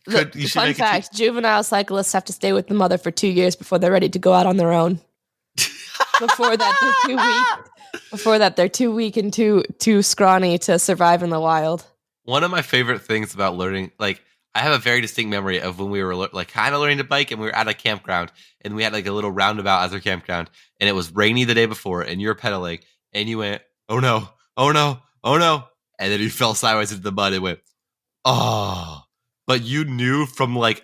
Fun fact: juvenile cyclists have to stay with the mother for 2 years before they're ready to go out on their own. Before that, they're too weak. Before that, they're too weak and too scrawny to survive in the wild. One of my favorite things about learning, like, I have a very distinct memory of when we were like kind of learning to bike, and we were at a campground, and we had like a little roundabout as our campground, and it was rainy the day before, and you were pedaling, and you went, "Oh no, oh no, oh no," and then you fell sideways into the mud and went, "Oh!" But you knew from like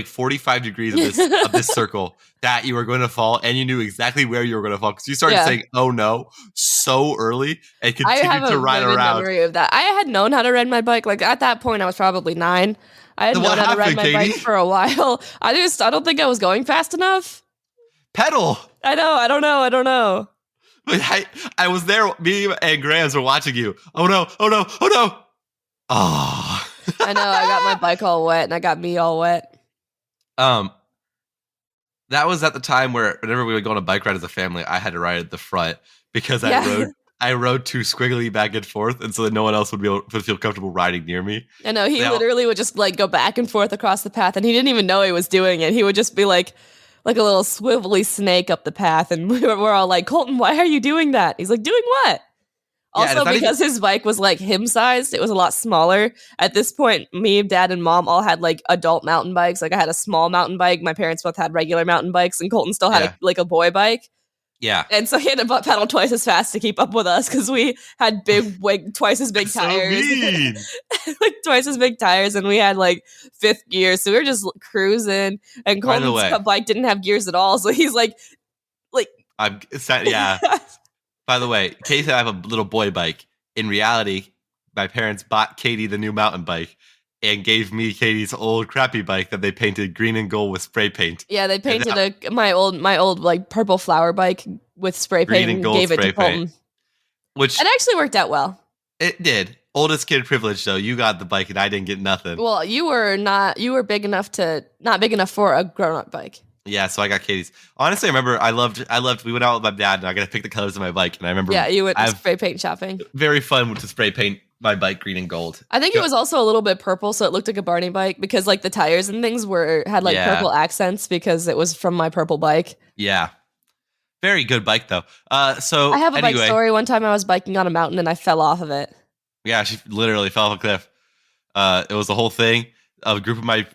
45 degrees of this circle that you were going to fall, and you knew exactly where you were going to fall because you started saying "oh no" so early and continued to ride around. Memory of that. I had known how to ride my bike. Like at that point, I was probably 9. I had known how to ride my bike for a while. I don't think I was going fast enough. Pedal. I know. I don't know. But I was there. Me and Grams were watching you. Oh no! Oh no! Oh no! Oh. I know. I got my bike all wet, and I got me all wet. That was at the time where whenever we would go on a bike ride as a family, I had to ride at the front because I rode too squiggly back and forth, and so that no one else would feel comfortable riding near me. I know. He literally would just like go back and forth across the path, and he didn't even know he was doing it. He would just be like a little swivelly snake up the path, and we're all like, "Colton, why are you doing that?" He's like, "Doing what?" Also, because his bike was like him sized, it was a lot smaller. At this point, me, dad, and mom all had like adult mountain bikes. Like I had a small mountain bike. My parents both had regular mountain bikes, and Colton still had a boy bike. Yeah. And so he had to pedal twice as fast to keep up with us because we had twice as big tires. Like twice as big tires, and we had like 5th gear. So we were just cruising, and Colton's bike didn't have gears at all. So he's like I'm sad, yeah. By the way, Katie said I have a little boy bike. In reality, my parents bought Katie the new mountain bike and gave me Katie's old crappy bike that they painted green and gold with spray paint. Yeah, they painted my old like purple flower bike with spray paint and gave it to Colton. Which it actually worked out well. It did. Oldest kid privilege though. You got the bike and I didn't get nothing. Well, you were not big enough for a grown-up bike. Yeah, so I got Katie's. Honestly, I remember I loved we went out with my dad and I got to pick the colors of my bike, and I remember you went spray paint shopping. Very fun to spray paint my bike green and gold. I think it was also a little bit purple, so it looked like a Barney bike because like the tires and things had purple accents because it was from my purple bike. Yeah. Very good bike though. So I have a bike story. One time I was biking on a mountain and I fell off of it. Yeah, she literally fell off a cliff. It was the whole thing. A group of my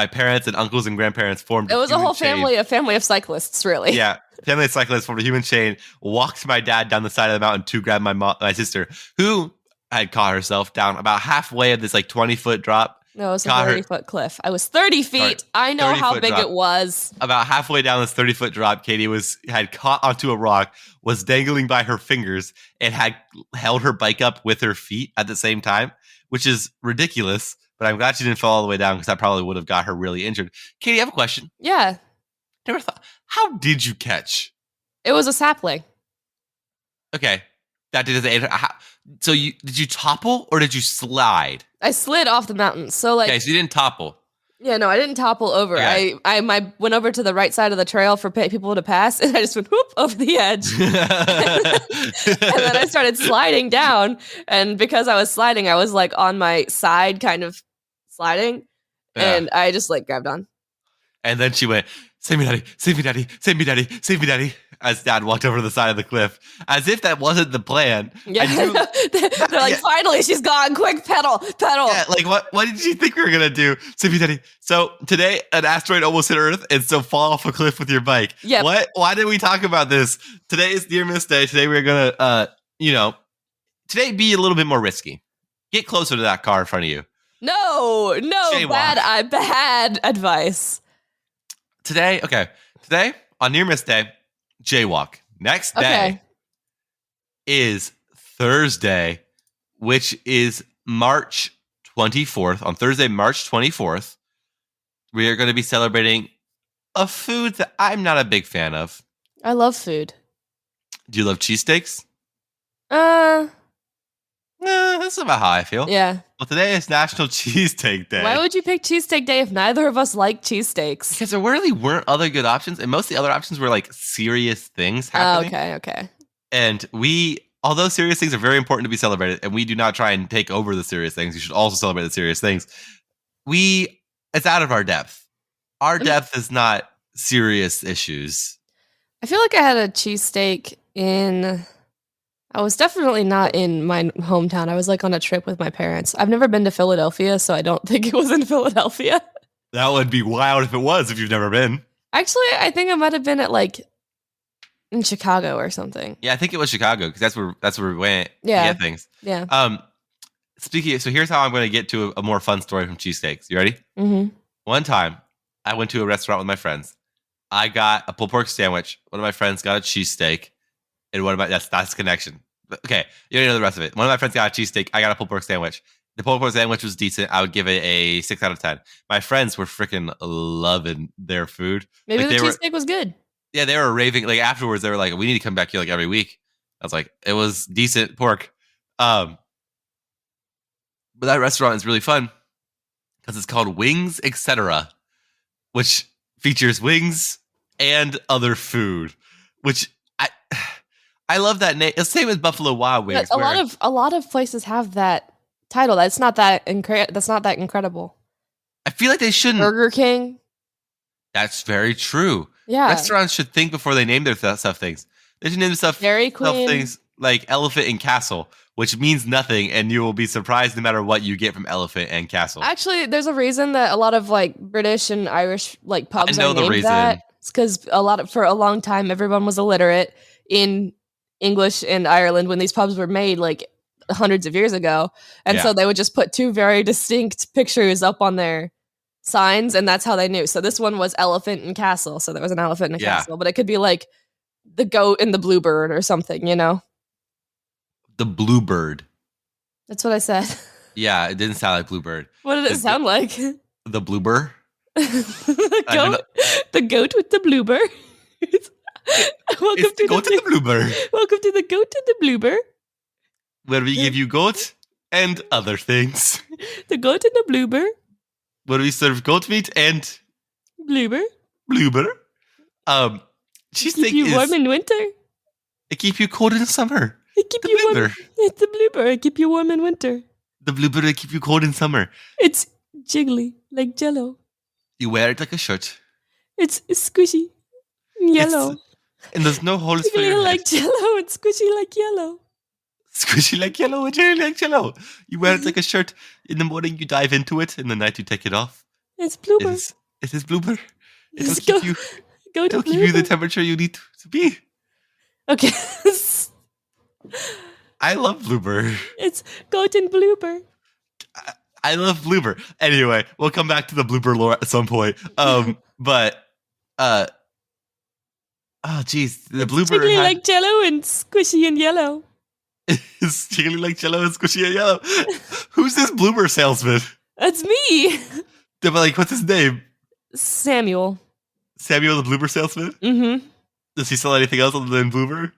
parents and uncles and grandparents formed. It was a whole family of cyclists, really. Yeah, family of cyclists formed a human chain. Walked my dad down the side of the mountain to grab my sister, who had caught herself down about halfway of this like 20-foot drop. No, it was a 30-foot cliff. I was 30 feet. I know how big it was. About halfway down this 30-foot drop, Katie had caught onto a rock, was dangling by her fingers, and had held her bike up with her feet at the same time, which is ridiculous. But I'm glad she didn't fall all the way down because that probably would have got her really injured. Katie, I have a question. Yeah. Never thought. How did you catch? It was a sapling. Okay. That did it. So did you topple or did you slide? I slid off the mountain. So okay, so you didn't topple. Yeah, no, I didn't topple over. Okay. I went over to the right side of the trail for people to pass, and I just went whoop over the edge. And then I started sliding down, and because I was sliding, I was like on my side, kind of sliding, and I just like grabbed on. And then she went, "Save me, daddy! Save me, daddy! Save me, daddy! Save me, daddy!" As Dad walked over to the side of the cliff, as if that wasn't the plan. Yeah, they're like, finally, she's gone. Quick, pedal. Yeah, like what did you think we were gonna do? Save me, daddy! So today, an asteroid almost hit Earth, and so fall off a cliff with your bike. Yeah. What? Why did we talk about this? Today is near miss day. Today we're gonna, today be a little bit more risky. Get closer to that car in front of you. No, Jaywalk. bad advice. Today on near miss day, jaywalk. Next day is Thursday, which is March 24th. On Thursday, March 24th, we are going to be celebrating a food that I'm not a big fan of. I love food. Do you love cheesesteaks? That's about how I feel. Yeah. Well, today is National Cheesesteak Day. Why would you pick cheesesteak day if neither of us like cheesesteaks? Because there really weren't other good options, and most of the other options were like serious things happening. Okay. And although serious things are very important to be celebrated, and we do not try and take over the serious things, you should also celebrate the serious things. It's out of our depth. Our depth is not serious issues. I feel like I had a cheesesteak I was definitely not in my hometown. I was like on a trip with my parents. I've never been to Philadelphia, so I don't think it was in Philadelphia. That would be wild if you've never been. Actually, I think it might have been at like in Chicago or something. Yeah, I think it was Chicago because that's where we went to get things. Yeah. So here's how I'm going to get to a more fun story from cheesesteaks. You ready? Mm-hmm. One time, I went to a restaurant with my friends. I got a pulled pork sandwich. One of my friends got a cheesesteak. And that's the connection. Okay, you already know the rest of it. One of my friends got a cheesesteak. I got a pulled pork sandwich. The pulled pork sandwich was decent. I would give it a 6 out of 10. My friends were freaking loving their food. Maybe the cheesesteak was good. Yeah, they were raving. Like afterwards, they were like, "We need to come back here like every week." I was like, "It was decent pork." But that restaurant is really fun because it's called Wings Etc., which features wings and other food, which I love that name. It's the same as Buffalo Wild Wings. Yeah, a lot of places have that title. That's not that incredible. I feel like they shouldn't. Burger King. That's very true. Yeah. Restaurants should think before they name their stuff things. They should name stuff Dairy Queen. things like Elephant and Castle, which means nothing, and you will be surprised no matter what you get from Elephant and Castle. Actually, there's a reason that a lot of like British and Irish like pubs I know are the named reason. that. It's because for a long time everyone was illiterate in English in Ireland when these pubs were made like hundreds of years ago. And so they would just put two very distinct pictures up on their signs, and that's how they knew. So this one was Elephant and Castle. So there was an elephant and a castle, but it could be like the goat and the bluebird or something, you know? The Bluebird. That's what I said. Yeah, it didn't sound like Bluebird. What did it sound like? The Bloober? the goat with the bloober. Welcome to the Bloober. Welcome to the goat and the bloober. Where we give you goat and other things. The goat and the bloober. Where we serve goat meat and bloober. Cheesesteak keep you warm in winter. It keep you cold in summer. It keep you warm. It's the bloober. It keep you warm in winter. The bloober it keep you cold in summer. It's jiggly like Jello. You wear it like a shirt. It's squishy, yellow. And there's no holes for your head. Like Jello and squishy like yellow. Squishy like yellow and jelly like Jello. You wear it like a shirt. In the morning you dive into it. In the night you take it off. It's bloober. It is bloober. It'll keep you the temperature you need to be. Okay. I love bloober. It's goat and bloober. I love bloober. Anyway, we'll come back to the bloober lore at some point. Oh geez, the bloober jiggly like Jello and squishy and yellow. It's jiggly like Jello and squishy and yellow. Who's this bloober salesman? That's me. But like, what's his name? Samuel. Samuel the bloober salesman? Mm-hmm. Does he sell anything else other than bloober?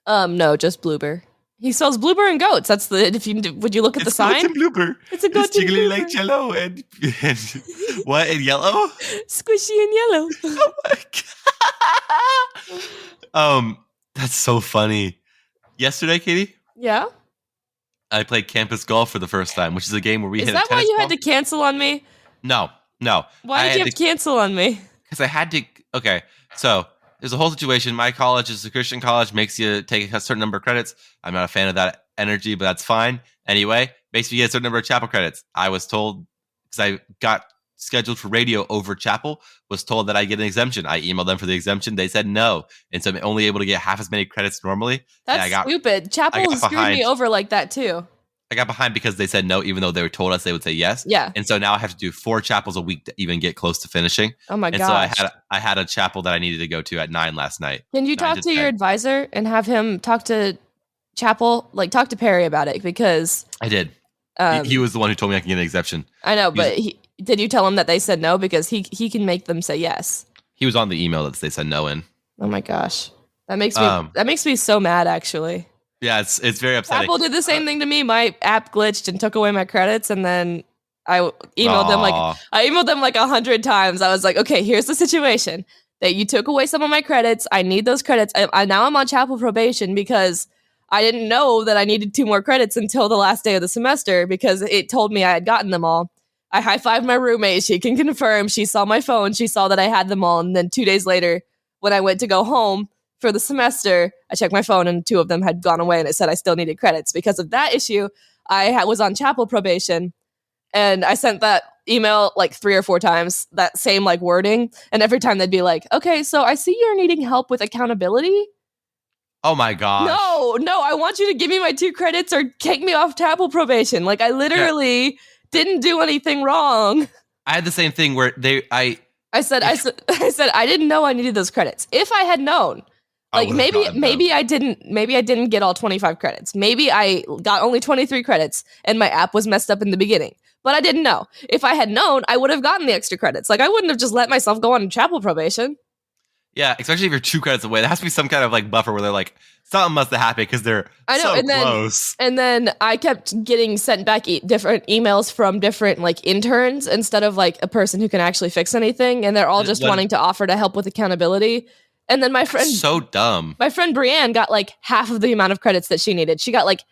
No, just bloober. He sells Bloober and goats. That's the. Would you look at the sign? It's Bloober. It's a goat. It's jiggly like jello and what in yellow? Squishy and yellow. Oh my god. That's so funny. Yesterday, Katie. Yeah. I played campus golf for the first time, which is a game where we hit a tennis ball. Is that why you had to cancel on me? No. Why did you have to cancel on me? Because I had to. Okay, so there's a whole situation. My college is a Christian college, makes you take a certain number of credits. I'm not a fan of that energy, but that's fine. Anyway, makes me get a certain number of chapel credits. I was told, because I got scheduled for radio over chapel, was told that I get an exemption. I emailed them for the exemption. They said no. And so I'm only able to get half as many credits normally. That's stupid. Chapel screwed me over like that too. I got behind because they said no, even though they were told us they would say yes. Yeah. And so now I have to do 4 chapels a week to even get close to finishing. Oh my god. And so I had a chapel that I needed to go to at 9 last night. Can you talk to your advisor and have him talk to chapel, like talk to Perry about it? Because I did. He was the one who told me I can get an exemption. I know, but did you tell him that they said no? Because he can make them say yes. He was on the email that they said no in. Oh my gosh. That makes me so mad actually. Yeah, it's very upsetting. Apple did the same thing to me. My app glitched and took away my credits, and then I emailed them like 100 times. I was like, okay, here's the situation. That you took away some of my credits. I need those credits. Now I'm on chapel probation because I didn't know that I needed 2 more credits until the last day of the semester because it told me I had gotten them all. I high-fived my roommate. She can confirm. She saw my phone. She saw that I had them all. And then 2 days later, when I went to go home for the semester, I checked my phone and 2 of them had gone away and it said I still needed credits. Because of that issue, I was on chapel probation and I sent that email like 3 or 4 times, that same like wording. And every time they'd be like, okay, so I see you're needing help with accountability. Oh my gosh. No, I want you to give me my 2 credits or take me off chapel probation. Like I literally didn't do anything wrong. I had the same thing where I said I didn't know I needed those credits. If I had known, like maybe I didn't get all 25 credits. Maybe I got only 23 credits and my app was messed up in the beginning. But I didn't know. If I had known, I would have gotten the extra credits. Like I wouldn't have just let myself go on chapel probation. Yeah, especially if you're 2 credits away. There has to be some kind of like buffer where they're like, something must have happened because they're close. And then I kept getting sent back different emails from different like interns instead of like a person who can actually fix anything. And they're all just wanting to offer to help with accountability. And then my friend, so dumb. My friend Brienne got like half of the amount of credits that she needed. She got like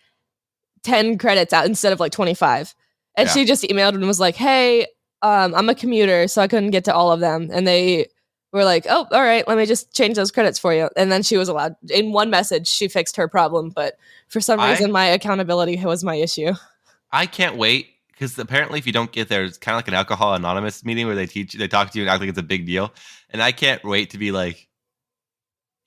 10 credits out instead of like 25. And she just emailed and was like, hey, I'm a commuter, so I couldn't get to all of them. And they were like, oh, all right, let me just change those credits for you. And then she was allowed. In one message, she fixed her problem. But for some reason, my accountability was my issue. I can't wait. Because apparently if you don't get there, it's kind of like an Alcohol Anonymous meeting where they talk to you and act like it's a big deal. And I can't wait to be like,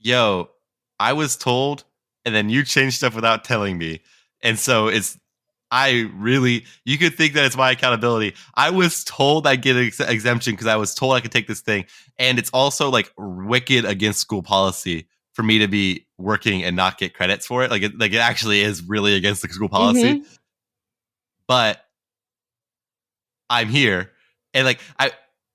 yo, I was told, and then you changed stuff without telling me. And so you could think that it's my accountability. I was told I get an exemption because I was told I could take this thing. And it's also like wicked against school policy for me to be working and not get credits for it. Like it actually is really against the school policy. Mm-hmm. But I'm here and like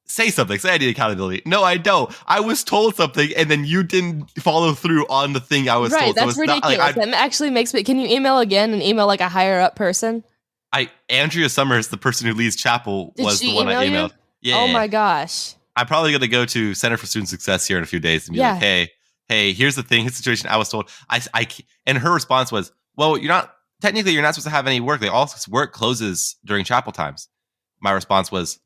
say I need accountability. No, I don't. I was told something and then you didn't follow through on the thing I was told. Right, that's ridiculous. Not, like, that actually makes me, can you email again and email like a higher up person? Andrea Summers, the person who leads chapel, was the one I emailed. Yeah. Oh my gosh. I'm probably going to go to Center for Student Success here in a few days and be like, hey, here's the thing, here's the situation I was told. And her response was, well, you're not supposed to have any work. All work closes during chapel times. My response was,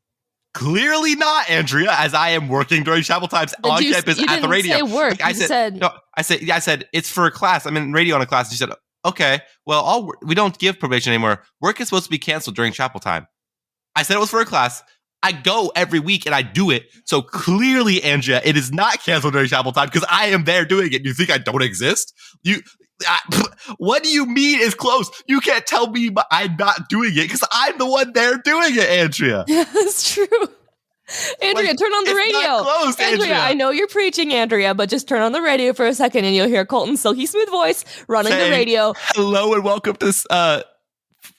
clearly not, Andrea, as I am working during chapel times on campus at the radio. You didn't say work. I said, it's for a class. I'm in radio on a class. And she said, okay, well, we don't give probation anymore. Work is supposed to be canceled during chapel time. I said it was for a class. I go every week and I do it. So clearly, Andrea, it is not canceled during chapel time because I am there doing it. You think I don't exist? What do you mean is close? You can't tell me I'm not doing it because I'm the one there doing it, Andrea. Yeah, that's true. Andrea, turn on the radio. Not close, Andrea, I know you're preaching, Andrea, but just turn on the radio for a second and you'll hear Colton's silky smooth voice running the radio. Hello and welcome to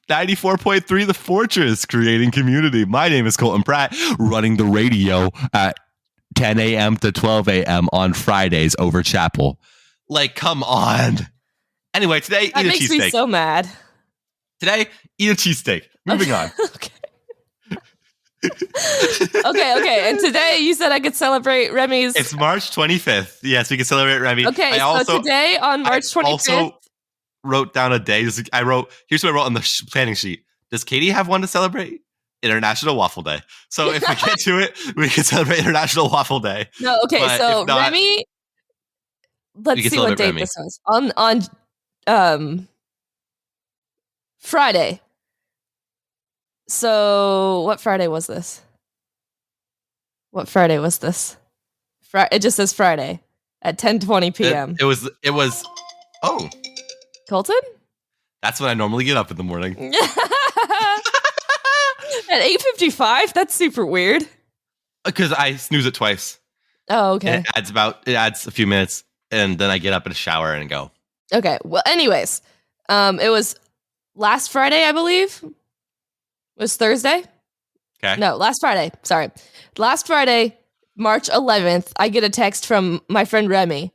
94.3 The Fortress, creating community. My name is Colton Pratt, running the radio at 10 a.m. to 12 a.m. on Fridays over chapel. Like, come on. Anyway, today, eat That a makes me cheesesteak. so mad. Today, eat a cheesesteak. Moving on. Okay. And today you said I could celebrate Remy's. It's March 25th. Yes, we can celebrate Remy. Okay, so today on March 25th. I also wrote down a day. Here's what I wrote on the planning sheet. Does Katie have one to celebrate? International Waffle Day. So if we get to it, we can celebrate International Waffle Day. No, okay, But so if not, Remy, let's see what date Remy. this was. On Friday. So what Friday was this? It just says Friday at 10:20 p.m. It was. Oh, Colton? that's when I normally get up in the morning. At 8:55? That's super weird. Because I snooze it twice. Oh, okay. And it adds a few minutes, and then I get up in a shower and go. Okay. Well, anyways, it was last Friday, I believe. It was Thursday? Okay. No, last Friday. Sorry. Last Friday, March 11th, I get a text from my friend Remy,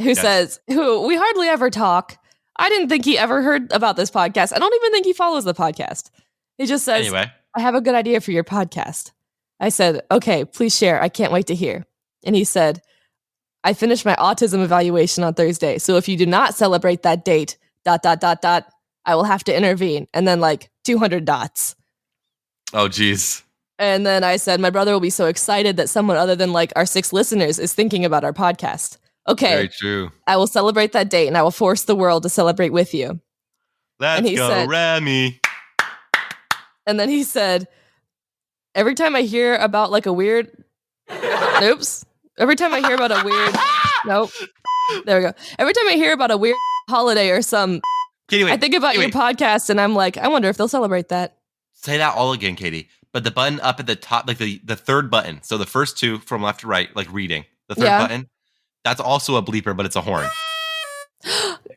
who says, who we hardly ever talk. I didn't think he ever heard about this podcast. I don't even think he follows the podcast. He just says, Anyway. I have a good idea for your podcast. I said, okay, please share. I can't wait to hear. And he said, I finished my autism evaluation on Thursday. So if you do not celebrate that date, ... I will have to intervene. And then 200 dots. Oh, geez. And then I said, my brother will be so excited that someone other than our 6 listeners is thinking about our podcast. Okay. Very true. I will celebrate that date and I will force the world to celebrate with you. Let's go, Remy. And then he said, every time I hear about a weird... Oops. Every time I hear about a weird... Nope. There we go. Every time I hear about a weird holiday or some... Katie, I think about your podcast and I'm like, I wonder if they'll celebrate that. Say that all again, Katie. But the button up at the top, the third button. So the first two from left to right, reading. The third button, that's also a bleeper, but it's a horn.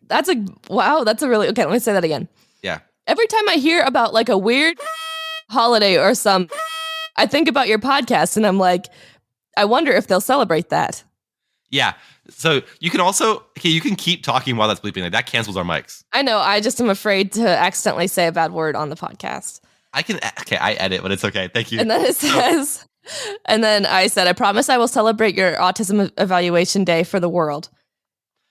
That's a really... Okay, let me say that again. Yeah. Every time I hear about a weird holiday or some... I think about your podcast and I'm like, I wonder if they'll celebrate that. Yeah. So you can also, you can keep talking while that's bleeping. That cancels our mics. I know. I just am afraid to accidentally say a bad word on the podcast. I edit, but it's okay. Thank you. And then it says, and then I said, I promise I will celebrate your autism evaluation day for the world.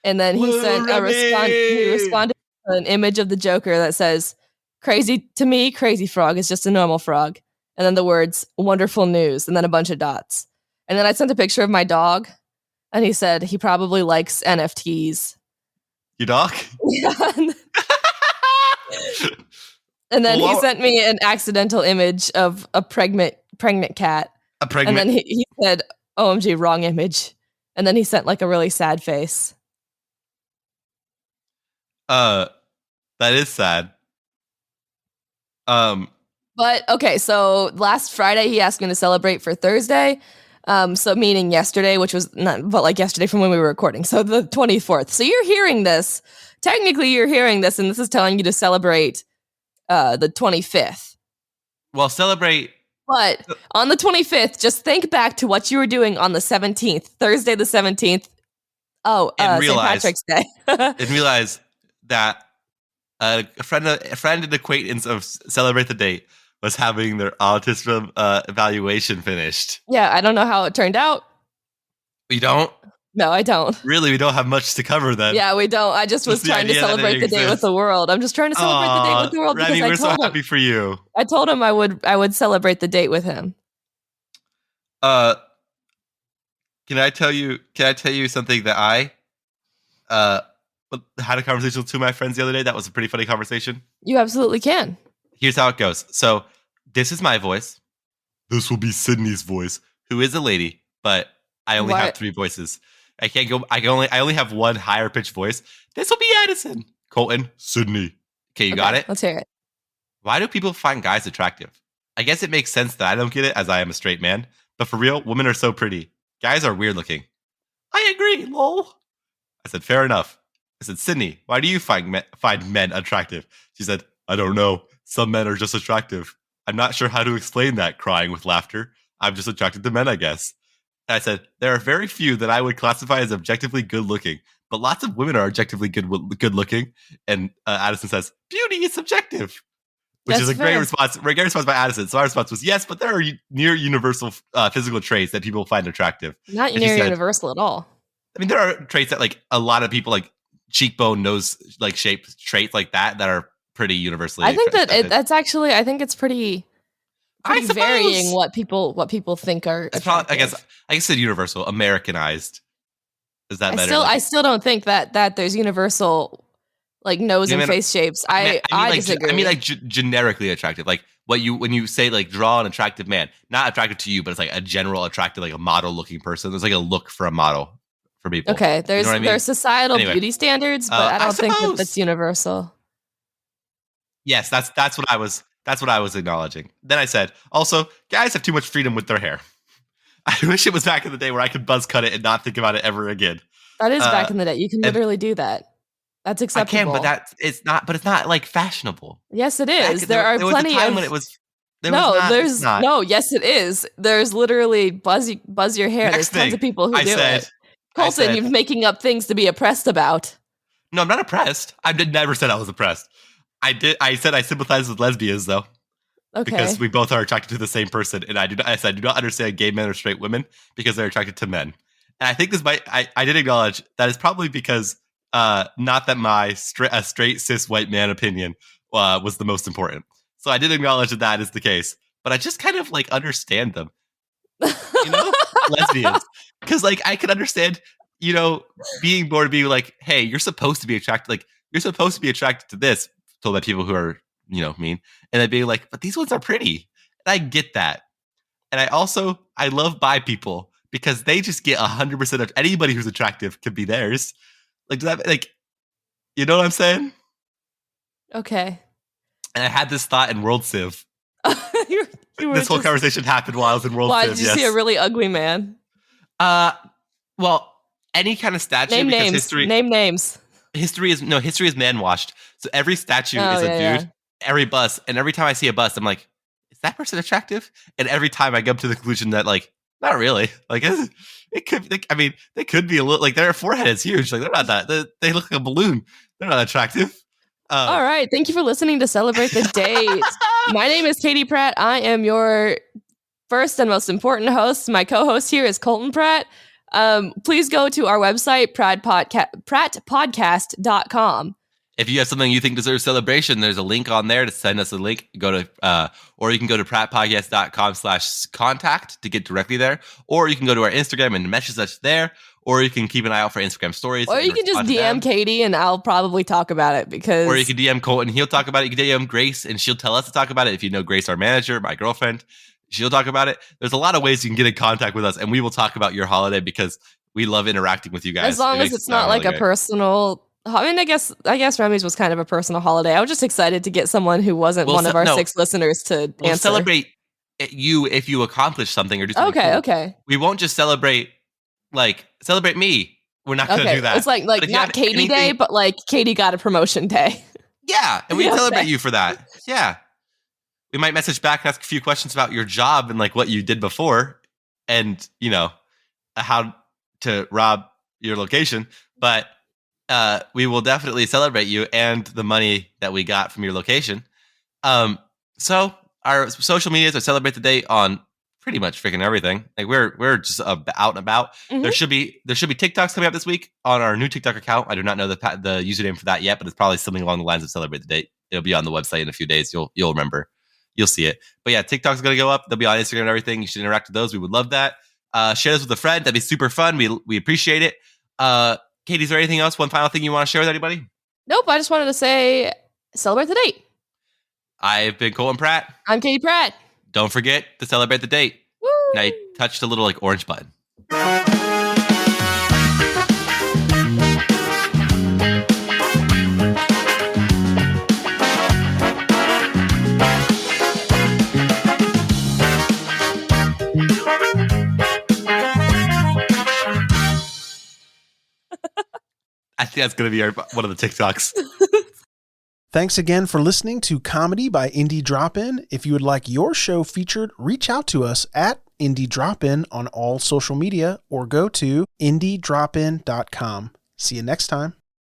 And then he sent he responded to an image of the Joker that says, crazy to me, crazy frog is just a normal frog. And then the words, wonderful news, and then a bunch of dots. And then I sent a picture of my dog, and he said he probably likes NFTs. Your dog? Yeah. And then he sent me an accidental image of a pregnant cat. And then he said, OMG, wrong image. And then he sent a really sad face. That is sad. But okay, so last Friday he asked me to celebrate for Thursday. So meaning yesterday, which was not, but yesterday from when we were recording. So the 24th. So you're hearing this. Technically you're hearing this, and this is telling you to celebrate the 25th. Well, celebrate. But on the 25th, just think back to what you were doing on the 17th, Thursday the 17th. Oh, St. Patrick's Day. And realize that a friend and acquaintance of Celebrate the Date was having their autism evaluation finished. Yeah, I don't know how it turned out. We don't? No, I don't. Really, we don't have much to cover then. Yeah, we don't. I just was trying to celebrate the day with the world. I'm just trying to celebrate the date with the world Remy, because we're so happy for you. I told him I would celebrate the date with him. Can I tell you something that I had a conversation with 2 of my friends the other day? That was a pretty funny conversation. You absolutely can. Here's how it goes. So this is my voice. This will be Sydney's voice, who is a lady, but I only have 3 voices. I can't go. I only have one higher pitched voice. This will be Addison, Colton, Sydney. Okay, you got it? Let's hear it. Why do people find guys attractive? I guess it makes sense that I don't get it, as I am a straight man. But for real, women are so pretty. Guys are weird looking. I agree, lol. I said, fair enough. I said, Sydney, why do you find men attractive? She said, I don't know. Some men are just attractive. I'm not sure how to explain that, crying with laughter. I'm just attracted to men, I guess. And I said, there are very few that I would classify as objectively good looking, but lots of women are objectively good looking. And Addison says, beauty is subjective, which That's is a fair. great response by Addison. So our response was, yes, but there are near universal physical traits that people find attractive. Not near universal at all. I mean, there are traits that like a lot of people like cheekbone, nose, like shape traits like that are pretty universally. I think that's actually, I think it's pretty varying what people think are attractive. Probably, I guess it's universal, Americanized. Is that better? I still don't think that there's universal like nose and face shapes. I disagree. I mean like generically attractive. Like when you say like draw an attractive man, not attractive to you, but it's like a general attractive, like a model looking person. There's like a look for a model for people. Okay, there's you know what I mean? there's societal beauty standards, but I don't think that's universal. Yes, that's what I was acknowledging. Then I said, also, guys have too much freedom with their hair. I wish it was back in the day where I could buzz cut it and not think about it ever again. That is back in the day. You can literally do that. That's acceptable. I can, but it's not like fashionable. Yes, it is. There are was plenty a time of when it was. Yes, it is. There's literally buzz your hair. There's tons of people who do it. Colton, you're making up things to be oppressed about. No, I'm not oppressed. I never said I was oppressed. I said I sympathize with lesbians though. Okay. Because we both are attracted to the same person, and I do not understand gay men or straight women because they're attracted to men. And I think I did acknowledge that it's probably because not that my straight cis white man opinion was the most important. So I did acknowledge that is the case, but I just kind of like understand them, lesbians, because like I could understand, being born, being like, hey, you're supposed to be attracted, to this. Told by people who are mean, and then being like, but these ones are pretty, and I get that. And I love bi people because they just get 100% of anybody who's attractive can be theirs. Like, does that, like, you know what I'm saying? Okay. And I had this thought in World Civ. This whole conversation happened while I was in World Civ. Why did you see a really ugly man? Well, any kind of statue. Name names. History is man washed. So every statue is a dude. Yeah. Every bus, and every time I see a bus, I'm like, is that person attractive? And every time I come to the conclusion that like, not really. Like it could. They could be a little. Like their forehead is huge. Like they're not that. They look like a balloon. They're not attractive. All right. Thank you for listening to Celebrate the Date. My name is Katie Pratt. I am your first and most important host. My co-host here is Colton Pratt. Please go to our website, prattpodcast.com. If you have something you think deserves celebration, there's a link on there to send us a link. Or you can go to prattpodcast.com/contact to get directly there. Or you can go to our Instagram and message us there. Or you can keep an eye out for Instagram stories. Or you can just DM Katie and I'll probably talk about it because. Or you can DM Colton, he'll talk about it. You can DM Grace and she'll tell us to talk about it. If you know Grace, our manager, my girlfriend, she'll talk about it. There's a lot of ways you can get in contact with us, and we will talk about your holiday because we love interacting with you guys. As long as it's not like a personal. I mean, I guess Remy's was kind of a personal holiday. I was just excited to get someone who wasn't one of our 6 listeners to answer. Celebrate you if you accomplish something or do something. Okay, cool. Okay. We won't just celebrate me. We're not going to do that. It's like not Katie Day, but like Katie got a promotion day. Yeah, and we celebrate you for that. Yeah. We might message back and ask a few questions about your job and like what you did before and, how to rob your location. But we will definitely celebrate you and the money that we got from your location. So our social medias are Celebrate the Date on pretty much freaking everything. Like we're just out and about. Mm-hmm. There should be TikToks coming up this week on our new TikTok account. I do not know the username for that yet, but it's probably something along the lines of Celebrate the Date. It'll be on the website in a few days. You'll remember. You'll see it. But yeah, TikTok's going to go up. They'll be on Instagram and everything. You should interact with those. We would love that. Share this with a friend. That'd be super fun. We appreciate it. Katie, is there anything else? One final thing you want to share with anybody? Nope. I just wanted to say Celebrate the Date. I've been Colton Pratt. I'm Katie Pratt. Don't forget to celebrate the date. Woo! Now you touched a little like orange button. I think that's going to be one of the TikToks. Thanks again for listening to Comedy by Indie Drop-In. If you would like your show featured, reach out to us at Indie Drop-In on all social media or go to indiedropin.com. See you next time.